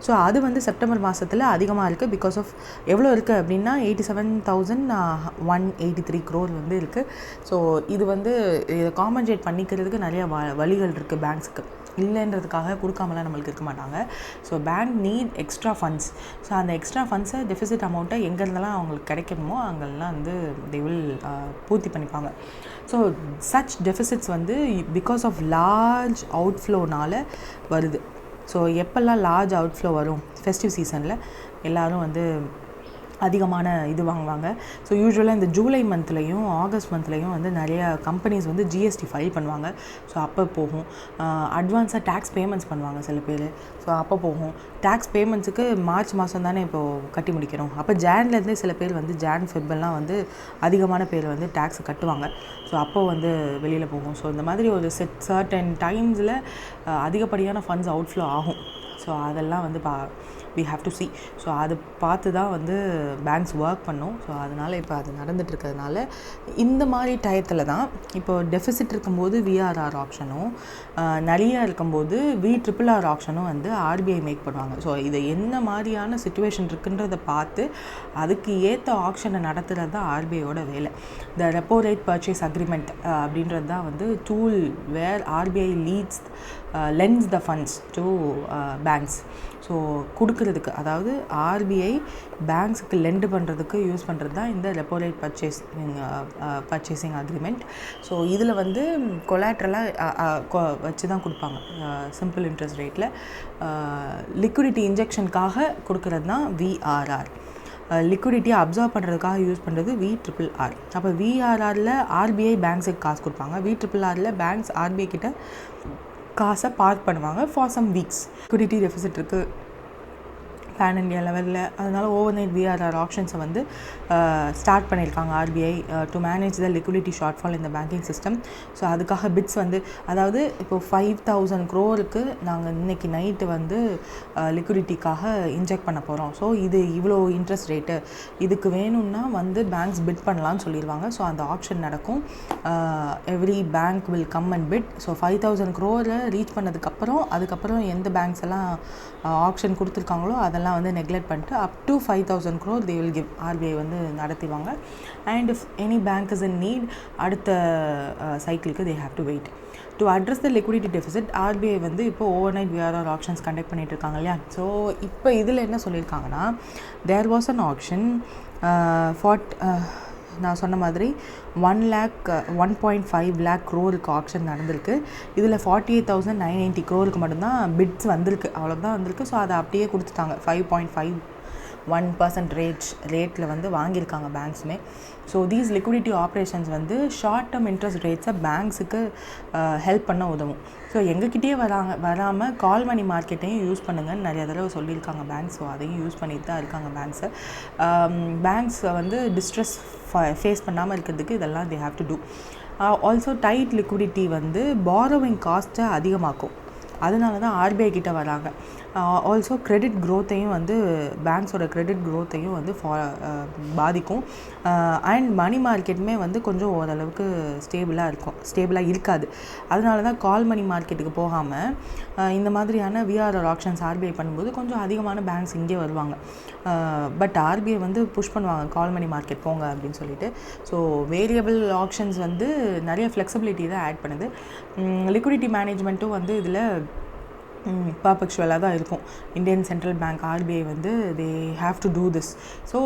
So அது வந்து செப்டம்பர் மாதத்தில் அதிகமாக இருக்குது. பிகாஸ் ஆஃப் எவ்வளோ இருக்குது அப்படின்னா 87,183 crore வந்து இருக்குது. ஸோ இது வந்து இதை காம்பன்சேட் பண்ணிக்கிறதுக்கு நிறைய வழிகள் இருக்குது பேங்க்ஸுக்கு. இல்லைன்றதுக்காக கொடுக்காமலாம் நம்மளுக்கு இருக்க மாட்டாங்க. So bank need extra funds. So அந்த எக்ஸ்ட்ரா ஃபண்ட்ஸை டெஃபிசிட் அமௌண்ட்டை எங்கேருந்தெல்லாம் அவங்களுக்கு கிடைக்கணுமோ அங்கெல்லாம் வந்து தே வில் பூர்த்தி பண்ணிப்பாங்க. ஸோ சச் டெஃபிசிட்ஸ் வந்து பிகாஸ் ஆஃப் லார்ஜ் அவுட்ஃப்ளோனால் வருது. ஸோ எப்போல்லாம் லார்ஜ் அவுட்ஃப்ளோ வரும்? ஃபெஸ்டிவ் சீசனில் எல்லோரும் வந்து அதிகமான இது வாங்குவாங்க. ஸோ யூஸ்வலாக இந்த ஜூலை மந்த்லேயும் ஆகஸ்ட் மந்த்லேயும் வந்து நிறையா கம்பெனிஸ் வந்து ஜிஎஸ்டி ஃபைல் பண்ணுவாங்க. ஸோ அப்போ போகும். அட்வான்ஸாக டேக்ஸ் பேமெண்ட்ஸ் பண்ணுவாங்க சில பேர். ஸோ அப்போ போகும். டேக்ஸ் பேமெண்ட்ஸுக்கு மார்ச் மாதம் தானே இப்போது கட்டி முடிக்கிறோம். அப்போ ஜான்லேருந்தே சில பேர் வந்து ஃபெப்ரவரிலாம் வந்து அதிகமான பேர் வந்து டேக்ஸ் கட்டுவாங்க. ஸோ அப்போ வந்து வெளியில் போகும். ஸோ இந்த மாதிரி ஒரு சர்டன் டைம்ஸில் அதிகப்படியான ஃபண்ட்ஸ் அவுட்ஃப்ளோ ஆகும். ஸோ அதெல்லாம் வந்து we have to see. So அது பார்த்து தான் வந்து பேங்க்ஸ் ஒர்க் பண்ணும். ஸோ அதனால் இப்போ அது நடந்துகிட்ருக்கிறதுனால இந்த மாதிரி டயத்தில் தான் இப்போ டெஃபிசிட் இருக்கும்போது விஆர்ஆர் ஆப்ஷனும் நிறையா இருக்கும்போது VRRR ஆப்ஷனும் வந்து ஆர்பிஐ மேக் பண்ணுவாங்க. ஸோ இதை என்ன மாதிரியான சிச்சுவேஷன் இருக்குன்றதை பார்த்து அதுக்கு ஏற்ற ஆப்ஷனை நடத்துகிறது தான் ஆர்பிஐயோட வேலை. The repo rate purchase agreement அப்படின்றது தான் வந்து tool where RBI lends the funds to banks. So கொடுக்கறதுக்கு, அதாவது ஆர்பிஐ பேங்க்ஸுக்கு லெண்டு பண்ணுறதுக்கு யூஸ் பண்ணுறது தான் இந்த repo rate purchasing agreement. So இதில் வந்து கொலாட்ரலாக வச்சு தான் கொடுப்பாங்க சிம்பிள் இன்ட்ரெஸ்ட் ரேட்டில். லிக்விடிட்டி இன்ஜெக்ஷனுக்காக கொடுக்கறது தான் விஆர்ஆர். லிக்விடிட்டியை அப்சர்வ் பண்ணுறதுக்காக யூஸ் பண்ணுறது VRRR. அப்போ விஆர்ஆரில் ஆர்பிஐ பேங்க்ஸுக்கு காசு கொடுப்பாங்க, VRRRல பேங்க்ஸ் ஆர்பிஐ கிட்ட காசை பார்க் பண்ணுவாங்க for some weeks. Liquidity deficit இருக்குது பேன் இண்டியா லெவலில். அதனால் ஓவர் நைட் விஆர்ஆர் ஆப்ஷன்ஸை வந்து ஸ்டார்ட் பண்ணியிருக்காங்க RBI to manage the liquidity shortfall இந்த பேங்கிங் சிஸ்டம். ஸோ அதுக்காக பிட்ஸ் வந்து, அதாவது இப்போது 5,000 crore நாங்கள் இன்றைக்கி நைட்டு வந்து லிக்விடிட்டிக்காக இன்ஜெக்ட் பண்ண போகிறோம். ஸோ இது இவ்வளோ இன்ட்ரெஸ்ட் ரேட்டு, இதுக்கு வேணும்னா வந்து பேங்க்ஸ் பிட் பண்ணலான்னு சொல்லிடுவாங்க. ஸோ அந்த ஆப்ஷன் நடக்கும். Every bank will come and bit. So 5,000 crore reach அதுக்கப்புறம் எந்த பேங்க்ஸ் எல்லாம் ஆப்ஷன் கொடுத்துருக்காங்களோ அதெல்லாம் வந்து நெக்லெக்ட் பண்ணிட்டு up to 5,000 crore they will give. RBI வந்து நடத்திடுவாங்க. And if any bank is in need அடுத்த சைக்கிளுக்கு they have to wait. To address the liquidity deficit RBI வந்து இப்போ overnight VRR options conduct பண்ணிகிட்டு இருக்காங்க இல்லையா. ஸோ இப்போ இதில் என்ன சொல்லியிருக்காங்கன்னா, தேர் வாஸ் அன் ஆப்ஷன் நான் சொன்ன மாதிரி 1.5 lakh crore ஆப்ஷன் நடந்திருக்கு. இதில் 48,990 crore மட்டும்தான் பிட்ஸ் வந்திருக்கு, அவ்வளோதான் வந்திருக்கு. ஸோ அதை அப்படியே கொடுத்துட்டாங்க. 5.51% ரேட்டில் வந்து வாங்கியிருக்காங்க பேங்க்ஸுமே. ஸோ தீஸ் லிக்விடிட்டி ஆப்ரேஷன்ஸ் வந்து ஷார்ட் டேர்ம் இன்ட்ரெஸ்ட் ரேட்ஸை பேங்க்ஸுக்கு ஹெல்ப் பண்ண உதவும். ஸோ எங்ககிட்டயே வராமல் கால் மணி மார்க்கெட்டையும் யூஸ் பண்ணுங்கன்னு நிறைய தடவை சொல்லியிருக்காங்க பேங்க்ஸ். ஸோ அதையும் யூஸ் பண்ணிட்டு தான் இருக்காங்க பேங்க்ஸை வந்து டிஸ்ட்ரெஸ் ஃபேஸ் பண்ணாமல் இருக்கிறதுக்கு இதெல்லாம் they have to do. Also tight liquidity வந்து பாரோவிங் காஸ்ட்டை அதிகமாக்கும். அதனால தான் ஆர்பிஐ கிட்ட வராங்க. ஆல்சோ கிரெடிட் க்ரோத்தையும் வந்து பேங்க்ஸோட கிரெடிட் க்ரோத்தையும் வந்து பாதிக்கும். அண்ட் மணி மார்க்கெட்டுமே வந்து கொஞ்சம் ஓரளவுக்கு ஸ்டேபிளாக இருக்காது. அதனால தான் கால் மணி மார்க்கெட்டுக்கு போகாமல் இந்த மாதிரியான விஆர்ஆர் ஆப்ஷன்ஸ் ஆர்பிஐ பண்ணும்போது கொஞ்சம் அதிகமான பேங்க்ஸ் இங்கே வருவாங்க. பட் ஆர்பிஐ வந்து புஷ் பண்ணுவாங்க கால் மணி மார்க்கெட் போங்க அப்படின்னு சொல்லிட்டு. ஸோ வேரியபிள் ஆப்ஷன்ஸ் வந்து நிறைய ஃப்ளெக்சிபிலிட்டி தான் ஆட் பண்ணுது. லிக்விடிட்டி மேனேஜ்மெண்ட்டும் வந்து இதில் பர்பெக்சுவலாக தான் இருக்கும். இந்தியன் சென்ட்ரல் பேங்க் ஆர்பிஐ வந்து they have to do this. So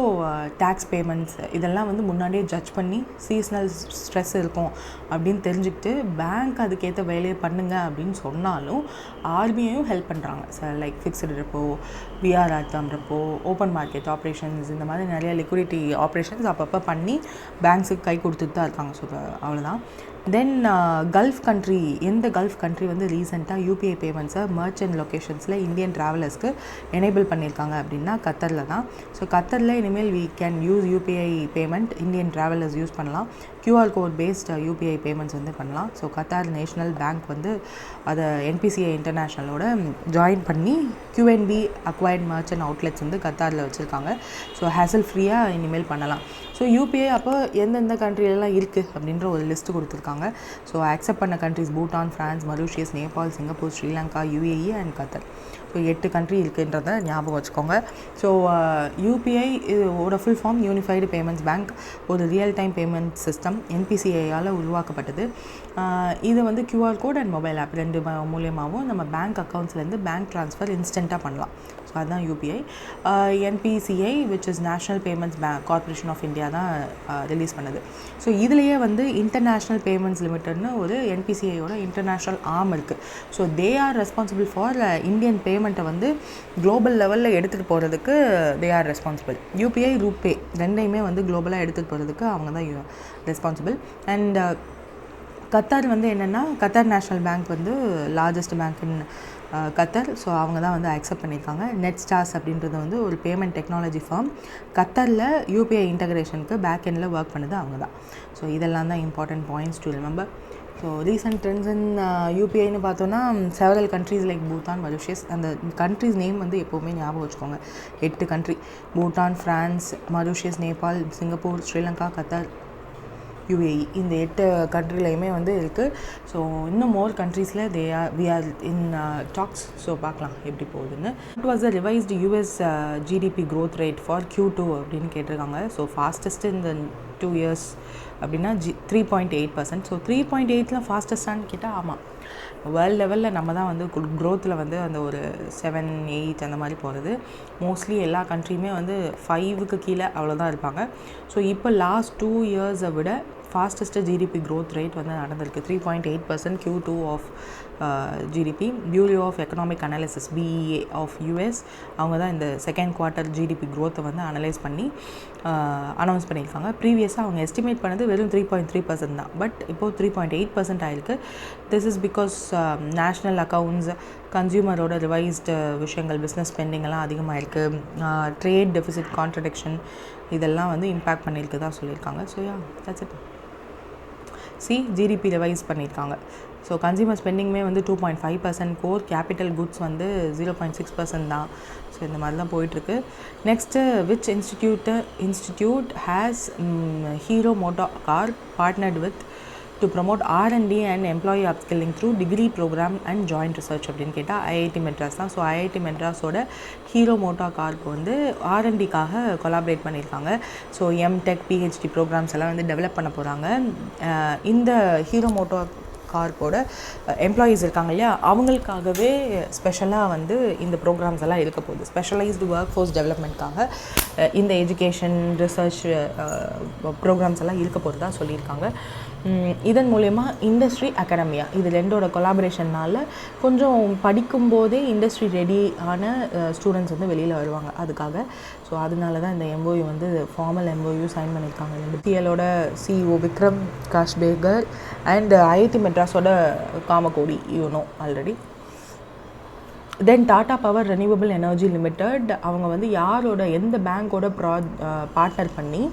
tax payments இதெல்லாம் வந்து முன்னாடியே ஜட்ஜ் பண்ணி சீஸ்னல் ஸ்ட்ரெஸ் இருக்கும் அப்படின்னு தெரிஞ்சுக்கிட்டு பேங்க் அதுக்கேற்ற வேலையை பண்ணுங்க அப்படின்னு சொன்னாலும் ஆர்பிஐயும் ஹெல்ப் பண்ணுறாங்க. Like fixed repo, VRR term repo, open market operations, இந்த மாதிரி நிறைய லிக்விடிட்டி ஆப்ரேஷன்ஸ் அப்பப்போ பண்ணி பேங்க்ஸுக்கு கை கொடுத்துட்டு தான் இருக்காங்க. ஸோ அவ்வளோதான். தென் கல்ஃப் கண்ட்ரி, எந்த கல்ஃப் கண்ட்ரி வந்து ரீசெண்டாக யூபிஐ பேமெண்ட்ஸை மர்ச்சன்ட் லொக்கேஷன்ஸில் இந்தியன் ட்ராவலர்ஸ்க்கு எனேபிள் பண்ணியிருக்காங்க அப்படின்னா கத்தரில் தான். ஸோ கத்தரில் இனிமேல் we can use UPI payment, Indian travellers use பண்ணலாம். QR code based UPI payments வந்து பண்ணலாம். ஸோ கத்தார் நேஷ்னல் பேங்க் வந்து அதை என்பிசிஐ இன்டர்நேஷ்னலோட ஜாயின் பண்ணி கியூஎன்பி அக்வைர்ட் மர்ச்சன்ட் அவுட்லெட்ஸ் வந்து கத்தாரில் வச்சுருக்காங்க. ஸோ ஹேசல் ஃப்ரீயாக இனிமேல் பண்ணலாம். ஸோ யூபிஐ அப்போ எந்தெந்த கண்ட்ரிலெலாம் இருக்குது அப்படின்ற ஒரு லிஸ்ட்டு கொடுத்துருக்காங்க. ஸோ அக்செப்ட் பண்ண countries Bhutan, France, Mauritius, Nepal, Singapore, Sri Lanka, UAE and Qatar. So 8 country இருக்குன்றதை ஞாபகம் வச்சுக்கோங்க. ஸோ யூபிஐ இதோட full form unified payments bank, ஒரு ரியல் டைம் பேமெண்ட் சிஸ்டம், என்பிசிஐயால் உருவாக்கப்பட்டது. இது வந்து QR code and mobile app ரெண்டு மூலியமாகவும் நம்ம பேங்க் அக்கௌண்ட்ஸ்லேருந்து பேங்க் ட்ரான்ஸ்ஃபர் இன்ஸ்டண்ட்டாக பண்ணலாம். ஸோ அதுதான் UPI. NPCI which is national payments corporation of India தான் ரிலீஸ் பண்ணுது. ஸோ இதுலேயே வந்து இன்டர்நேஷ்னல் பேமெண்ட்ஸ் லிமிட்டட்னு ஒரு என்பிசிஐயோட இன்டர்நேஷ்னல் ஆர்ம் இருக்குது. So they are responsible for Indian பேமெண்ட்டை வந்து குளோபல் லெவலில் எடுத்துகிட்டு போகிறதுக்கு they are responsible. UPI, RuPay ரெண்டையுமே வந்து குளோபலாக எடுத்துகிட்டு போகிறதுக்கு அவங்க தான் ரெஸ்பான்சிபிள். அண்ட் கத்தார் வந்து என்னென்னா, கத்தார் நேஷ்னல் பேங்க் வந்து லார்ஜஸ்ட் பேங்க் இன் கத்தர். ஸோ அவங்க தான் வந்து அக்செப்ட் பண்ணியிருக்காங்க. நெட் ஸ்டார்ஸ் அப்படின்றது வந்து ஒரு பேமெண்ட் டெக்னாலஜி ஃபார்ம். கத்தரில் யூபிஐ இன்டகிரேஷனுக்கு பேக் எண்டில் ஒர்க் பண்ணுது அவங்க தான். ஸோ இதெல்லாம் தான் important points to remember. So recent trends in யூபிஐன்னு பார்த்தோன்னா several countries like Bhutan, Mauritius, அந்த கண்ட்ரிஸ் நேம் வந்து எப்போவுமே ஞாபகம் வச்சுக்கோங்க. 8 country: Bhutan, France, Mauritius, Nepal, Singapore, Sri Lanka, Qatar, UAE. இந்த 8 கண்ட்ரிலையுமே வந்து இருக்குது. ஸோ இன்னும் மோர் கண்ட்ரீஸில் we are in talks. So பார்க்கலாம் எப்படி போகுதுன்னு. It was a revised US GDP growth rate for Q2 அப்படின்னு கேட்டிருக்காங்க. ஸோ ஃபாஸ்டஸ்ட் இந்த 2 years அப்படின்னா 3.8%. ஸோ 3.8 ஃபாஸ்டஸ்டான்னு கேட்டால் ஆமாம், வேர்ல்டு லெவலில் நம்ம தான் வந்து க்ரோத்தில் வந்து அந்த ஒரு 7, 8 அந்த மாதிரி போகிறது. மோஸ்ட்லி எல்லா கண்ட்ரியுமே வந்து 5க்கு கீழே அவ்வளோதான் இருப்பாங்க. ஸோ இப்போ லாஸ்ட் 2 yearsஸை விட ஃபாஸ்டஸ்ட்டு ஜிடிபி க்ரோத் ரேட் வந்து நடந்திருக்கு. 3.8% Q2 of GDP. Bureau of economic analysis BEA of US அவங்க தான் இந்த செகண்ட் குவார்ட்டர் ஜிடிபி க்ரோத்தை வந்து அனலைஸ் பண்ணி அனௌன்ஸ் பண்ணியிருக்காங்க. ப்ரீவியஸாக அவங்க எஸ்டிமேட் பண்ணது வெறும் 3.3% தான். பட் இப்போது 3.8% ஆயிருக்கு. This is because national accounts, கன்சியூமரோட ரிவைஸ்டு விஷயங்கள், பிஸ்னஸ் ஸ்பெண்டிங் எல்லாம் அதிகமாக இருக்குது. ட்ரேட் டெஃபிசிட் கான்ட்ரடிக்ஷன் இதெல்லாம் வந்து இம்பேக்ட் பண்ணியிருக்கு தான் சொல்லியிருக்காங்க. So that's it. GDP revise பண்ணியிருக்காங்க. ஸோ கன்சியூமர் ஸ்பெண்டிங்குமே வந்து 2.5%, கோர் கேபிட்டல் குட்ஸ் வந்து 0.6% தான். ஸோ இந்த மாதிரி தான் போயிட்டுருக்கு. Next, which institute has Hero motor car partnered with to promote R&D and employee upskilling through degree programme and joint research அப்படின்னு கேட்டால் ஐஐடி மெட்ராஸ் தான். ஸோ ஐஐடி மெட்ராஸோட ஹீரோ மோட்டார் கார்க்கு வந்து R&Dக்காக கொலாபரேட் பண்ணியிருக்காங்க. ஸோ எம்டெக், PhD ப்ரோக்ராம்ஸ் எல்லாம் வந்து டெவலப் பண்ண போகிறாங்க. இந்த ஹீரோ மோட்டார் கார்க்கோட எம்ப்ளாயீஸ் இருக்காங்க இல்லையா, அவங்களுக்காகவே ஸ்பெஷலாக வந்து இந்த ப்ரோக்ராம்ஸ் எல்லாம் இருக்க போகுது. ஸ்பெஷலைஸ்டு ஒர்க் ஃபோர்ஸ் டெவலப்மெண்ட்காக இந்த எஜுகேஷன், ரிசர்ச் ப்ரோக்ராம்ஸ் எல்லாம் இருக்க போகிறதா சொல்லியிருக்காங்க. இதன் மூலயமா இண்டஸ்ட்ரி, அகாடமியா இது ரெண்டோட கொலாபரேஷனால் கொஞ்சம் படிக்கும்போதே இண்டஸ்ட்ரி ரெடி ஆன ஸ்டூடெண்ட்ஸ் வந்து வெளியில் வருவாங்க அதுக்காக. ஸோ அதனால தான் இந்த MOU வந்து ஃபார்மல் MOU சைன் பண்ணியிருக்காங்க. TLோட CEO Vikram Kashbekar and IIT மெட்ராஸோட Kamakoti already. Then Tata Power Renewable Energy Limited அவங்க வந்து யாரோட எந்த பேங்க்கோட பார்ட்னர் பண்ணி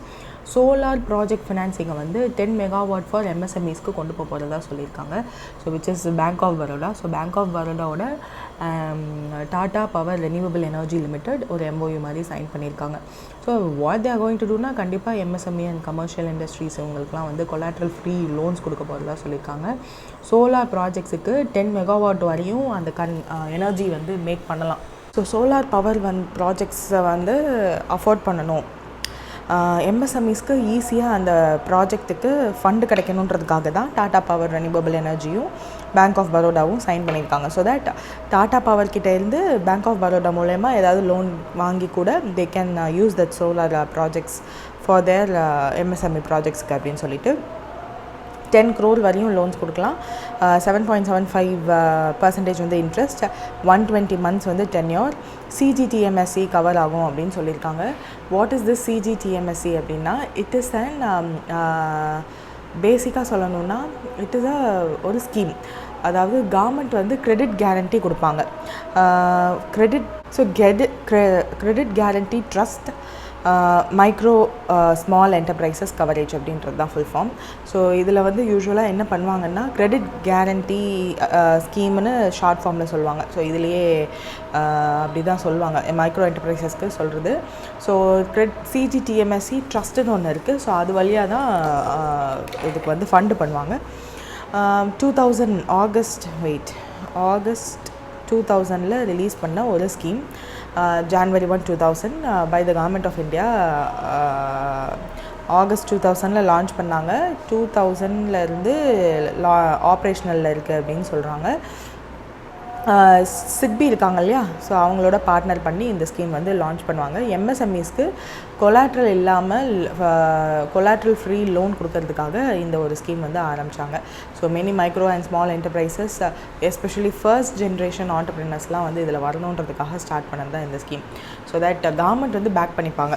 சோலார் ப்ராஜெக்ட் ஃபினான்சிங்கை வந்து 10 megawatt ஃபார் MSMEஸ்க்கு கொண்டு போகிறதா சொல்லியிருக்காங்க. So which is Bank of Baroda. So Bank of பரோடாவோட Tata Power Renewable Energy Limited ஒரு MOU மாதிரி சைன் பண்ணியிருக்காங்க. So what they are going to டூனா கண்டிப்பாக MSME அண்ட் கமர்ஷியல் இண்டஸ்ட்ரீஸ் இவங்களுக்குலாம் வந்து கொலாட்ரல் ஃப்ரீ லோன்ஸ் கொடுக்க போகிறதா சொல்லியிருக்காங்க. சோலார் ப்ராஜெக்ட்ஸுக்கு 10 megawatt வரையும் அந்த எனர்ஜி வந்து மேக் பண்ணலாம். ஸோ சோலார் பவர் ப்ராஜெக்ட்ஸை வந்து அஃபோர்ட் பண்ணணும் எம்எஸ்எம்இஸ்க்கு ஈஸியாக அந்த ப்ராஜெக்ட்டுக்கு ஃபண்டு கிடைக்கணுன்றதுக்காக தான் டாடா பவர் ரெனியூவபிள் எனர்ஜியும் பேங்க் ஆஃப் பரோடாவும் சைன் பண்ணியிருக்காங்க. ஸோ தட் டாடா பவர் கிட்டேருந்து பேங்க் ஆஃப் பரோடா மூலயமா ஏதாவது லோன் வாங்கி கூட they can use that solar projects for their MSME ப்ராஜெக்ட்ஸ்க்கு அப்படின்னு சொல்லிட்டு 10 crore வரையும் லோன்ஸ் கொடுக்கலாம். 7.75% வந்து இன்ட்ரெஸ்ட், 120 months வந்து டென்யூர், சிஜிடிஎம்எஸ்சி கவர் ஆகும் அப்படின்னு சொல்லியிருக்காங்க. வாட் இஸ் திஸ் சிஜிடிஎம்எஸ்சி அப்படின்னா, இட் இஸ் அண்ட் பேசிக்காக சொல்லணுன்னா இட் இஸ் ஒரு ஸ்கீம். அதாவது கவர்மெண்ட் வந்து கிரெடிட் கேரண்டி கொடுப்பாங்க. Credit guarantee trust micro small enterprises coverage அப்படின்றது தான் ஃபுல் ஃபார்ம். ஸோ இதில் வந்து யூஸ்வலாக என்ன பண்ணுவாங்கன்னா கிரெடிட் கேரண்டி ஸ்கீம்னு ஷார்ட் ஃபார்மில் சொல்லுவாங்க. ஸோ இதுலேயே அப்படி தான் சொல்லுவாங்க மைக்ரோ என்டர்பிரைசஸ்க்கு சொல்கிறது. ஸோ சிஜிடிஎம்எஸ்சி ட்ரஸ்ட்டுன்னு ஒன்று இருக்குது. ஸோ அது வழியாக தான் இதுக்கு வந்து ஃபண்டு பண்ணுவாங்க. ஆகஸ்ட் 2000 ரிலீஸ் பண்ண ஒரு scheme, January 1, 2000 by the Government of India. August 2000 launch பண்ணாங்க. 2000 ஆப்ரேஷனலில் இருக்குது அப்படின்னு சொல்கிறாங்க. சிட்பி இருக்காங்க இல்லையா, ஸோ அவங்களோட பார்ட்னர் பண்ணி இந்த ஸ்கீம் வந்து லான்ச் பண்ணுவாங்க. எம்எஸ்எம்இஸ்க்கு கொலாட்ரல் இல்லாமல் கொலாட்ரல் ஃப்ரீ லோன் கொடுக்கறதுக்காக இந்த ஒரு ஸ்கீம் வந்து ஆரம்பித்தாங்க. So many micro and small enterprises especially first generation ஆண்டர்ப்ரினர்ஸ்லாம் வந்து இதில் வரணுன்றதுக்காக ஸ்டார்ட் பண்ணது தான் இந்த ஸ்கீம். ஸோ தட் கவர்மெண்ட் வந்து பேக் பண்ணிப்பாங்க.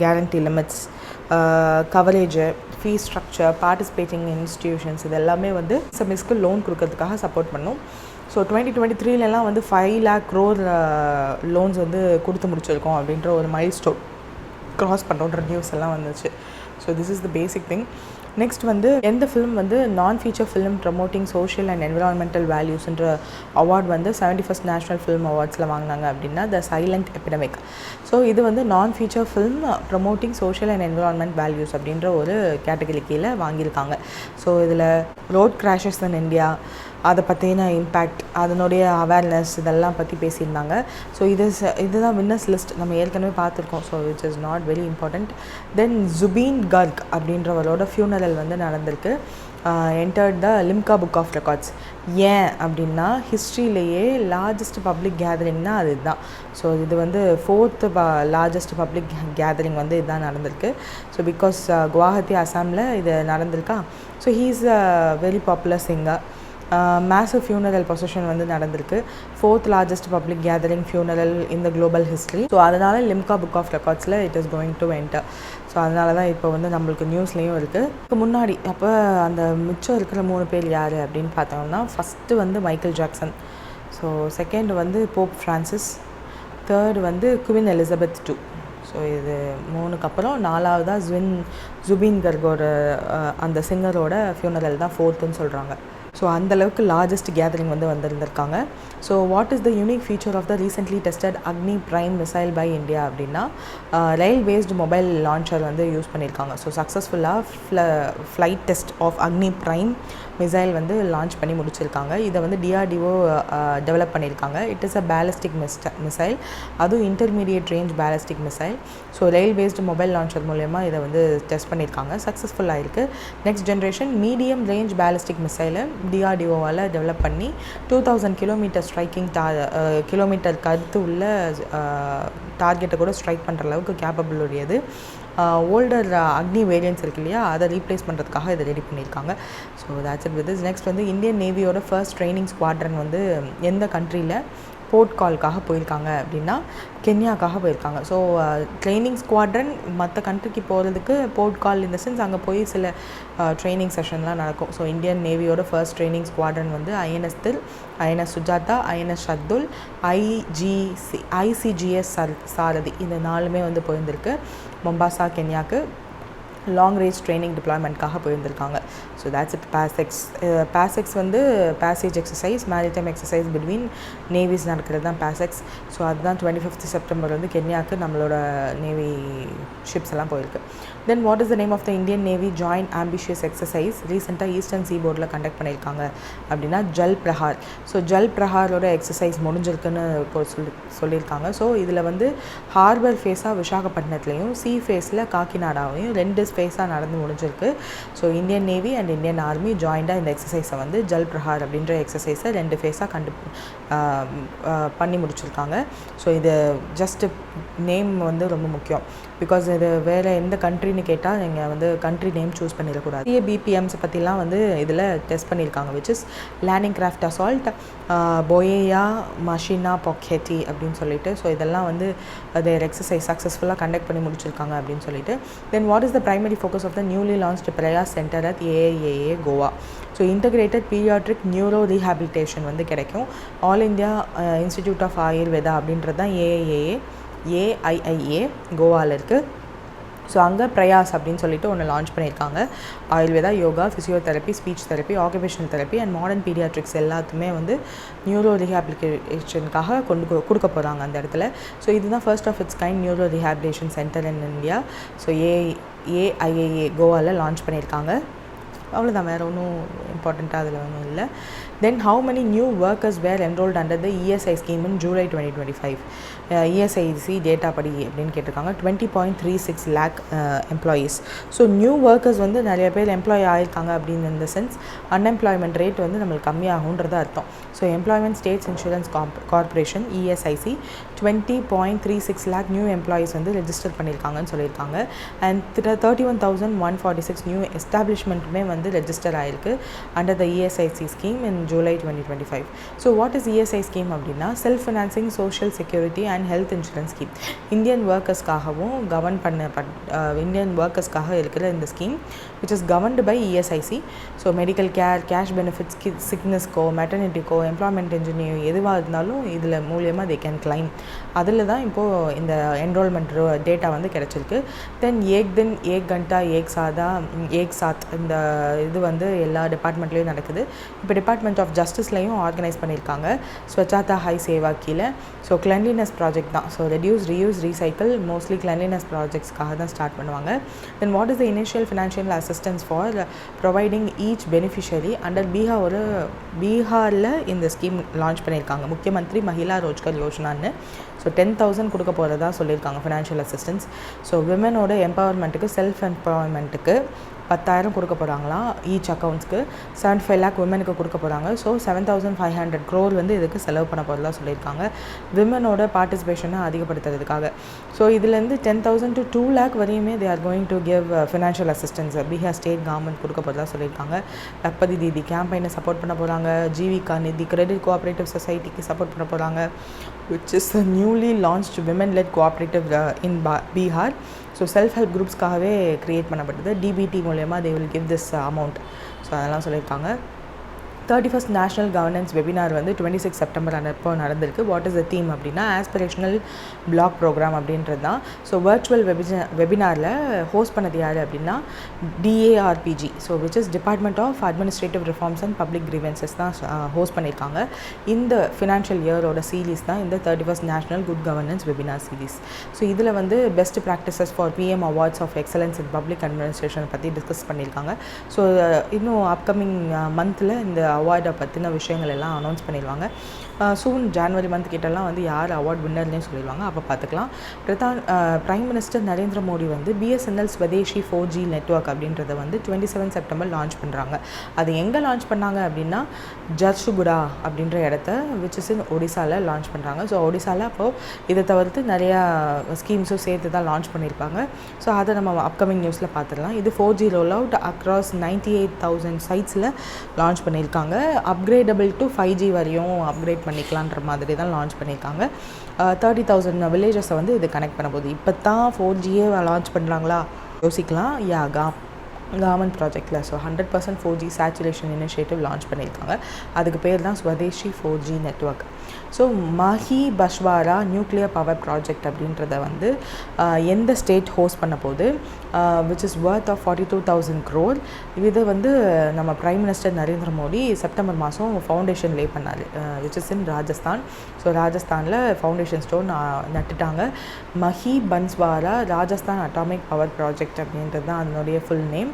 Guarantee limits, coverage, fee structure, participating institutions இது எல்லாமே வந்து எம்எஸ்எம்இஸ்க்கு லோன் கொடுக்கறதுக்காக சப்போர்ட் பண்ணும். ஸோ 2023 வந்து 5 lakh crore லோன்ஸ் வந்து கொடுத்து முடிச்சிருக்கோம் அப்படின்ற ஒரு மைல் ஸ்டோன் க்ராஸ் பண்ணுறோன்ற நியூஸ் எல்லாம் வந்துச்சு. So this is the basic thing. Next வந்து எந்த ஃபிலிம் வந்து non feature film promoting social and environmental வேல்யூஸ்ன்ற அவார்ட் வந்து 71st நேஷ்னல் ஃபிலிம் அவார்ட்ஸில் வாங்கினாங்க அப்படின்னா த சைலண்ட் எபிடமிக். ஸோ இது வந்து non feature film promoting social and environment values அப்படின்ற ஒரு கேட்டகரி கீழே வாங்கியிருக்காங்க. ஸோ இதில் ரோட் கிராஷஸ் இன் இந்தியா, அதை பற்றின இம்பேக்ட், அதனுடைய அவேர்னஸ் இதெல்லாம் பற்றி பேசியிருந்தாங்க. ஸோ இதுதான் வின்னர்ஸ் லிஸ்ட் நம்ம ஏற்கனவே பார்த்துருக்கோம். So which is not very important. Then Zubeen Garg அப்படின்றவரோட ஃபியூனரல் வந்து நடந்திருக்கு. Entered the Limca Book of Records. ஏன் அப்படின்னா ஹிஸ்ட்ரியிலேயே லார்ஜஸ்ட் பப்ளிக் கேதரிங்னா அது இதுதான். ஸோ இது வந்து 4th லார்ஜஸ்ட் பப்ளிக் கேதரிங் வந்து இதுதான் நடந்திருக்கு. ஸோ பிகாஸ் குவாஹாத்தி அசாமில் இது நடந்திருக்கா. So he is a very popular singer. Massive funeral procession வந்து நடந்திருக்கு. 4th largest public gathering funeral in the global history. So அதனால் லிம்கா புக் ஆஃப் ரெக்கார்ட்ஸில் it is going to enter. So அதனால தான் இப்போ வந்து நம்மளுக்கு நியூஸ்லேயும் இருக்குது. இப்போ முன்னாடி அப்போ அந்த மிச்சம் இருக்கிற 3 பேர் யார் அப்படின்னு பார்த்தோம்னா, ஃபஸ்ட்டு வந்து மைக்கேல் ஜாக்சன், ஸோ செகண்ட் வந்து போப் ஃப்ரான்சிஸ், தேர்ட் வந்து குவீன் எலிசபெத் II. ஸோ இது 3க்கு அப்புறம் 4வதாக ஜுபீன் கர்கோட அந்த சிங்கரோட ஃபியூனரல் தான் 4th சொல்கிறாங்க. ஸோ அந்தளவுக்கு லார்ஜஸ்ட் கேதரிங் வந்து வந்திருந்திருக்காங்க. So what is the unique feature of the recently tested Agni Prime missile by India அப்படின்னா, ரயில் பேஸ்டு மொபைல் லான்ச்சர் வந்து யூஸ் பண்ணியிருக்காங்க. ஸோ சக்ஸஸ்ஃபுல்லாக flight test of Agni Prime missile வந்து லான்ச் பண்ணி முடிச்சிருக்காங்க. இதை வந்து டிஆர்டிஓ டெவலப் பண்ணியிருக்காங்க. It is a ballistic missile, அதுவும் intermediate range ballistic missile. So rail based mobile launcher மூலயமா இதை வந்து டெஸ்ட் பண்ணியிருக்காங்க. சக்ஸஸ்ஃபுல்லாக இருக்குது. Next generation medium range ballistic மிசைலை டிஆர்டிஓவால் develop பண்ணி 2000 கிலோமீட்டர் ஸ்ட்ரைக்கிங் கிலோமீட்டர் கருத்து உள்ள டார்கெட்டை கூட ஸ்ட்ரைக் பண்ணுற அளவுக்கு கேப்பபிள் உடையது. ஓல்டர் அக்னி வேரியன்ஸ் இருக்கு இல்லையா, அதை ரீப்ளேஸ் பண்ணுறதுக்காக இதை ரெடி பண்ணியிருக்காங்க. So that's it with this. Next வந்து இந்தியன் நேவியோட ஃபர்ஸ்ட் ட்ரைனிங் ஸ்குவாட்ரன் வந்து எந்த கண்ட்ரியில் போர்ட் கால்க்காக போயிருக்காங்க அப்படின்னா கென்யாக்காக போயிருக்காங்க. ஸோ ட்ரைனிங் ஸ்குவாட்ரன் மற்ற கண்ட்ரிக்கு போகிறதுக்கு போர்ட் கால் இந்த சென்ஸ் அங்கே போய் சில ட்ரைனிங் செஷன்லாம் நடக்கும். ஸோ இந்தியன் நேவியோட ஃபர்ஸ்ட் ட்ரைனிங் ஸ்குவாட்ரன் வந்து INS Tir, INS Sujata, INS Shardul, ICGS Sarathi, இந்த 4மே வந்து போயிருந்திருக்கு மொம்பாசா கென்யாவுக்கு லாங் ரேஞ்ச் ட்ரைனிங் டிப்ளாய்மெண்ட்காக போயிருந்திருக்காங்க. So that's it. PASEX வந்து passage exercise, maritime exercise between navies நடக்கிறது தான் PASEX. ஸோ அதுதான் 25th செப்டம்பர் வந்து கென்யாவுக்கு நம்மளோட நேவி ஷிப்ஸ் எல்லாம் போயிருக்கு. Then what is the name of the Indian navy joint ambitious exercise ரீசெண்டாக ஈஸ்டர்ன் சீபோர்டில் கண்டக்ட் பண்ணியிருக்காங்க அப்படின்னா ஜல் பிரஹார். ஸோ ஜல் பிரஹாரோட எக்ஸசைஸ் முடிஞ்சிருக்குன்னு சொல்லியிருக்காங்க. ஸோ இதில் வந்து ஹார்பர் ஃபேஸாக விசாகப்பட்டினத்துலேயும் சி ஃபேஸில் காக்கிநாடாவையும் 2 ஃபேஸாக நடந்து முடிஞ்சிருக்கு. So Indian Navy and Indian Army ஜாயிண்டாக இந்த எக்ஸசைஸை வந்து ஜல் பிரஹார் அப்படின்ற எக்ஸசைஸை 2 ஃபேஸாக பண்ணி முடிச்சிருக்காங்க. ஸோ இது ஜஸ்ட் நேம் வந்து ரொம்ப முக்கியம். பிகாஸ் இது வேறு எந்த கண்ட்ரின்னு கேட்டால் நீங்கள் வந்து கண்ட்ரி நேம் சூஸ் பண்ணிடக்கூடாது. பிபிஎம்ஸ் பற்றிலாம் வந்து இதில் டெஸ்ட் பண்ணியிருக்காங்க. Which is landing craft assault, போயேயா, மஷினா பாக்கெட்டி அப்படின்னு சொல்லிட்டு. ஸோ இதெல்லாம் வந்து தேர் எக்ஸசைஸ் சக்ஸஸ்ஃபுல்லாக கண்டக்ட் பண்ணி முடிச்சிருக்காங்க அப்படின்னு சொல்லிட்டு. Then what is the primary focus of the newly launched பிரையா centre at AIAA Goa. So integrated paediatric neuro rehabilitation வந்து கிடைக்கும். All India Institute of Ayurveda அப்படின்றது தான் ஏஐஐஏ கோவாவில் இருக்குது. ஸோ அங்கே பிரயாஸ் அப்படின்னு சொல்லிட்டு ஒன்று லான்ச் பண்ணியிருக்காங்க. Ayurveda, yoga, physiotherapy, speech therapy, occupational therapy and modern paediatrics எல்லாத்துமே வந்து நியூரோ ரீஹாபிலிட்டேஷனுக்காக கொடுக்க போகிறாங்க அந்த இடத்துல. ஸோ இதுதான் first of its kind neuro rehabilitation centre in India. So AIAA கோவாவில் லான்ச் பண்ணியிருக்காங்க. அவ்வளோதான், வேறு ஒன்றும் இம்பார்ட்டண்ட்டாக அதில் ஒன்றும் இல்லை. Then how many new workers were enrolled under the ESI scheme in July 2025. ESIC data படி அப்படின்னு கேட்டிருக்காங்க. 20.36 lakh employees. So new workers வந்து நிறைய பேர் எம்ப்ளாய் ஆகிருக்காங்க அப்படின்னு இந்த சென்ஸ் அன்எம்ப்ளாய்மெண்ட் ரேட் வந்து நம்மளுக்கு கம்மியாகுன்றது அர்த்தம். So employment states insurance corporation ESIC 20.36 lakh new employees வந்து ரெஜிஸ்டர் பண்ணியிருக்காங்கன்னு சொல்லியிருக்காங்க. அண்ட் 31,146 நியூ எஸ்டாப்ளிஷ்மெண்ட்டுமே வந்து ரெஜிஸ்டர் ஆகிருக்கு under the ESIC scheme in July 2025. So what is ESI scheme அப்படின்னா self financing social security and health insurance scheme. Indian ஒர்க்கர்ஸ்க்காகவும் Indian ஒர்க்கர்ஸ்க்காக இருக்கிற இந்த scheme which is governed by ESIC. So medical care, cash benefits, சிக்னஸ்க்கோ, மெட்டர்னிட்டிக்கோ, employment injury எதுவாக இருந்தாலும் இதில் மூலியமாக தே கேன் கிளைம். அதில் தான் இப்போது இந்த என்ரோல்மெண்ட் டேட்டா வந்து கிடச்சிருக்கு. தென் ஏக் கண்டா ஏக் சாத் இந்த இது வந்து எல்லா டிபார்ட்மெண்ட்லேயும் நடக்குது. இப்போ டிபார்ட்மெண்ட் ஆஃப் ஜஸ்டிஸ்லையும் ஆர்கனைஸ் பண்ணியிருக்காங்க. ஸ்வச்சாதா ஹை சேவா கீழே. ஸோ கிளென்லினஸ் ப்ராஜெக்ட் தான். So reduce, reuse, recycle mostly cleanliness ப்ராஜெக்ட்ஸ்க்காக தான் ஸ்டார்ட் பண்ணுவாங்க. Then what is the initial financial assistance for providing each beneficiary under பீகாரில் இந்த ஸ்கீம் லான்ச் பண்ணியிருக்காங்க. முக்கியமந்திரி மகிழா ரோஜ்கர் யோஜனான்னு. ஸோ 10,000 கொடுக்க போகிறதா சொல்லியிருக்காங்க ஃபினான்ஷியல் அசிஸ்டன்ஸ். ஸோ விமனோட எம்பவர்மெண்ட்டுக்கு, செல்ஃப் எம்பவர்மெண்ட்டுக்கு 10,000 கொடுக்க போகிறாங்களாம். ஈச் அக்கௌண்ட்ஸ்க்கு 75 lakh விமனுக்கு கொடுக்க போகிறாங்க. ஸோ 7,500 crore வந்து இதுக்கு செலவு பண்ண போகிறதா சொல்லியிருக்காங்க விமனோட பார்ட்டிசிபேஷனை அதிகப்படுத்துறதுக்காக. ஸோ இதுலேருந்து 10,000 to 2 lakh வரையுமே தே are going to give financial assistance Bihar state government கொடுக்க போகிறதா சொல்லியிருக்காங்க. லக்பதி தீதி கேம்பெயினை சப்போர்ட் பண்ண போகிறாங்க. ஜீவிகா நிதி கிரெடிட் கோஆப்ரேட்டிவ் சொசைட்டிக்கு சப்போர்ட் பண்ண போகிறாங்க. Which is newly launched women led cooperative in Bihar. So self help குரூப்ஸ்க்காகவே க்ரியேட் பண்ணப்பட்டது. டிபிடி மூலயமா they will give this amount. So அதெல்லாம் சொல்லியிருக்காங்க. 31st நேஷ்னல் கவர்னன்ஸ் வெபினார் வந்து 26 செப்டம்பர் அப்போ நடந்திருக்கு. வாட் இஸ் த தீம் அப்படின்னா ஆஸ்பிரேஷனல் பிளாக் ப்ரோக்ராம் அப்படின்றது தான். ஸோ வர்ச்சுவல் வெபினாரில் ஹோஸ்ட் பண்ணது யார் அப்படின்னா DARPG. So which is department of administrative reforms and public grievances தான் ஹோஸ்ட் பண்ணியிருக்காங்க. இந்த ஃபினான்ஷியல் இயரோட சீரீஸ் தான் இந்த 31st national good governance webinar series. So இதில் வந்து best practices for PM awards of excellence in public அட்மினிஸ்ட்ரேஷனை பற்றி டிஸ்கஸ் பண்ணியிருக்காங்க. ஸோ இன்னும் அப்கமிங் மந்தில் இந்த அவார்டை பற்றின விஷயங்கள் எல்லாம் அனௌன்ஸ் பண்ணிடுவாங்க. சூன் ஜான்வரி மந்த் கிட்டலாம் வந்து யார் அவார்ட் வின்னர்னே சொல்லிடுவாங்க. அப்போ பார்த்துக்கலாம். பிரைம் மினிஸ்டர் நரேந்திர மோடி வந்து பிஎஸ்என்எல் ஸ்வதேஷி 4G நெட்வொர்க் அப்படின்றத வந்து 27 செப்டம்பர் லான்ச் பண்ணுறாங்க. அது எங்கே லான்ச் பண்ணாங்க அப்படின்னா ஜர்சுகுடா அப்படின்ற இடத்த விச் இஸ் இன் ஒடிசாவில் லான்ச் பண்ணுறாங்க. ஸோ ஒடிசாவில் அப்போது இதை தவிர்த்து நிறையா ஸ்கீம்ஸும் சேர்த்து தான் லான்ச் பண்ணியிருப்பாங்க. ஸோ அதை நம்ம அப்கமிங் நியூஸில் பார்த்துடலாம். இது 4G ரோல் அவுட் அக்ராஸ் 98,000 சைட்ஸில் லான்ச் பண்ணியிருக்காங்க. அப்கிரேடபிள் டு 5G வரையும் அப்கிரேட் பண்ணிக்கலான்ற மாதிரி தான் லான்ச் பண்ணியிருக்காங்க. 30,000 வில்லேஜஸை வந்து இது கனெக்ட் பண்ண போகுது. இப்போ தான் 4Gயே லான்ச் பண்ணுறாங்களா யோசிக்கலாம். கவர்மெண்ட் ப்ராஜெக்டில். So 100% 4G saturation initiative launch பண்ணியிருக்காங்க. அதுக்கு பேர் தான் Swadeshi 4G network. So Mahi Banswara nuclear power project அப்படின்றத வந்து எந்த ஸ்டேட் ஹோஸ்ட் பண்ண போகுது, which is worth of 42,000 crore. இது வந்து நம்ம prime minister Narendra Modi September மாதம் ஃபவுண்டேஷன் லே பண்ணார், which is in Rajasthan. So ராஜஸ்தானில் ஃபவுண்டேஷன் ஸ்டோன் நட்டுட்டாங்க. Mahi Banswara Rajasthan atomic power project அப்படின்றது தான் அதனுடைய ஃபுல் நேம்.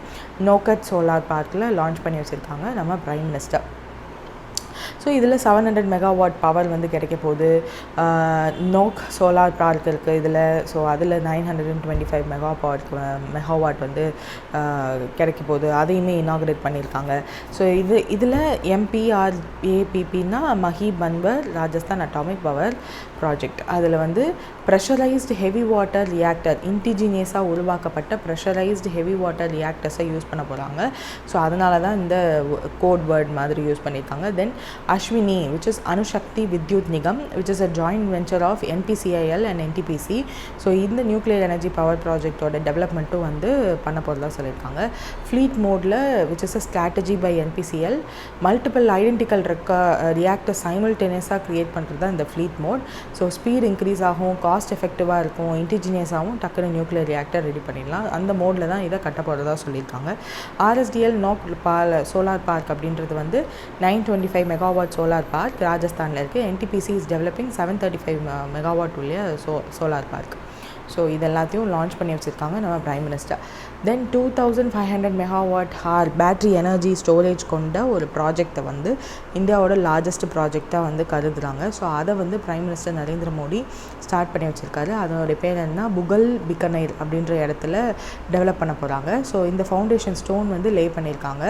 நோக்கட் சோலார் பார்க்கில் லான்ச் பண்ணி வச்சுருக்காங்க நம்ம பிரைம் மினிஸ்டர். ஸோ இதில் 700 மெகாவாட் பவர் வந்து கிடைக்க போகுது. நோக் சோலார் பார்க் இருக்குது இதில். ஸோ அதில் 925 மெகாவாட் வந்து கிடைக்க போகுது. அதையுமே இனாகுரேட் பண்ணியிருக்காங்க. ஸோ இதில் MPRAPPனா Mahi Banswara Rajasthan atomic power project. அதில் வந்து ப்ரெஷரைஸ்டு ஹெவி வாட்டர் ரியாக்டர், இன்டிஜினியஸாக உருவாக்கப்பட்ட ப்ரெஷரைஸ்டு ஹெவி வாட்டர் ரியாக்டர்ஸை யூஸ் பண்ண போகிறாங்க. ஸோ அதனால தான் இந்த கோட் வேர்ட் மாதிரி யூஸ் பண்ணியிருக்காங்க. தென் அஸ்வினி, which is அணுசக்தி Vidyut Nigam, which is a joint venture of NPCIL and NTPC. So இந்த நியூக்ளியர் எனர்ஜி பவர் ப்ராஜெக்டோட டெவலப்மெண்ட்டும் வந்து பண்ண போகிறதா சொல்லியிருக்காங்க. ஃப்ளீட் மோடில் which is a strategy by NPCL, multiple identical reactor சைமல்டேனியஸாக க்ரியேட் பண்ணுறது தான் இந்த fleet mode. So speed increase ஆகும், காஸ்ட் எஃபெக்டிவாக இருக்கும், இன்டிஜினியஸாகவும் டக்குனு நியூக்ளியர் ரியாக்டர் ரெடி பண்ணிடலாம். அந்த மோடில் தான் இதை கட்ட போகிறதா சொல்லியிருக்காங்க. RSDL நோக் சோலார் பார்க் அப்படின்றது வந்து 925 மெகாவாட் சோலார் பார்க் ராஜஸ்தானில் இருக்குது. NTPC இஸ் டெவலப்பிங் 735 மெகாவாட் உள்ள சோலார் பார்க். ஸோ இது எல்லாத்தையும் லான்ச் பண்ணி வச்சுருக்காங்க நம்ம prime minister. Then 2500 megawatt hour battery energy storage கொண்ட ஒரு ப்ராஜெக்டை வந்து இந்தியாவோட லார்ஜஸ்ட் ப்ராஜெக்டாக வந்து கருதுகிறாங்க. ஸோ அதை வந்து prime minister Narendra Modi start பண்ணி வச்சுருக்காரு. அதனுடைய பேர் என்ன, புகல் பிக்கனைர் அப்படின்ற இடத்துல டெவலப் பண்ண போகிறாங்க. ஸோ இந்த ஃபவுண்டேஷன் ஸ்டோன் வந்து லே பண்ணியிருக்காங்க.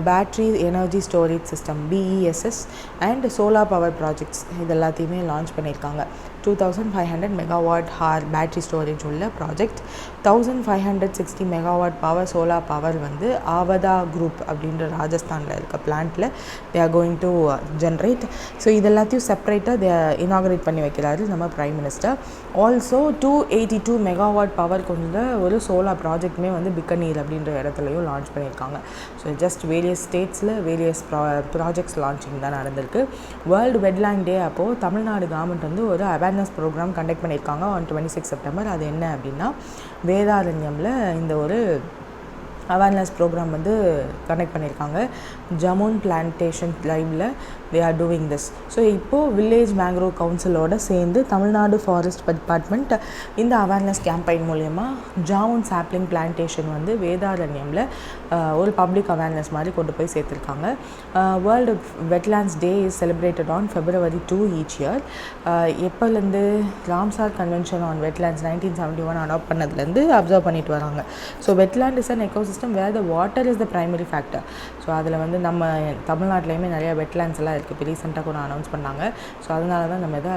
Battery energy storage system BESS and solar power projects இது எல்லாத்தையுமே லான்ச் பண்ணியிருக்காங்க. 2500 மெகாவாட் ஹார் பேட்ரி ஸ்டோரேஜ் உள்ள project. 1560 megawatt power solar power வந்து ஆவதா குரூப் அப்படின்ற ராஜஸ்தானில் இருக்க பிளான்ட்டில் they are going to generate. So இது எல்லாத்தையும் செப்பரேட்டாக தே இனாகரேட் பண்ணி வைக்கிறாரு நம்ம prime minister. Also 282 megawatt power கொண்ட ஒரு சோலார் ப்ராஜெக்ட்டுமே வந்து பிக்கனீர் அப்படின்ற இடத்துலையும் லான்ச் பண்ணியிருக்காங்க. ஸோ ஜஸ்ட் வேரியஸ் ஸ்டேட்ஸில் வேரியஸ் ப்ராஜெக்ட்ஸ் லான்ச்சிங் தான் நடந்திருக்கு. வேர்ல்டு வெட்லேண்ட் டே அப்போது தமிழ்நாடு கவர்மெண்ட் வந்து ஒரு அவேர்னஸ் ப்ரோக்ராம் கண்டக்ட் பண்ணியிருக்காங்க on 26 செப்டம்பர். அது என்ன அப்படின்னா, வேதாரண்யமில் இந்த ஒரு அவேர்னஸ் ப்ரோக்ராம் வந்து கண்டக்ட் பண்ணியிருக்காங்க. ஜமுன் பிளான்டேஷன் லைவில் தே ஆர் டூயிங் திஸ். ஸோ இப்போது வில்லேஜ் மேங்க்ரோவ் கவுன்சிலோடு சேர்ந்து தமிழ்நாடு ஃபாரஸ்ட் டிபார்ட்மெண்ட் இந்த அவேர்னஸ் கேம்பெயின் மூலயமா ஜாமுன் சாப்ளிங் பிளான்டேஷன் வந்து வேதாரண்யமில் ஒரு பப்ளிக் அவேர்னஸ் மாதிரி கொண்டு போய் சேர்த்துருக்காங்க. World wetlands day is celebrated on February 2 each year. எப்போலேருந்து Ramsar convention on wetlands 1971 adopt பண்ணதுலேருந்து அப்சர்வ் பண்ணிட்டு வராங்க. So wetland is an ecosystem where the water is the primary factor. So அதில் வந்து நம்ம தமிழ்நாட்டிலையுமே நிறையா வெட்லேண்ட்ஸ் எல்லாம் இருக்குது. இப்போ ரீசெண்டாக கூட அனௌன்ஸ் பண்ணாங்க. ஸோ அதனால தான் நம்ம இதை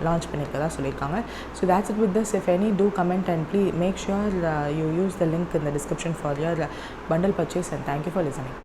லான்ச் பண்ணியிருக்கதா சொல்லியிருக்காங்க. So that's it with this. If any, do comment and please make sure you use the link in the description for your bundle purchase, and thank you for listening.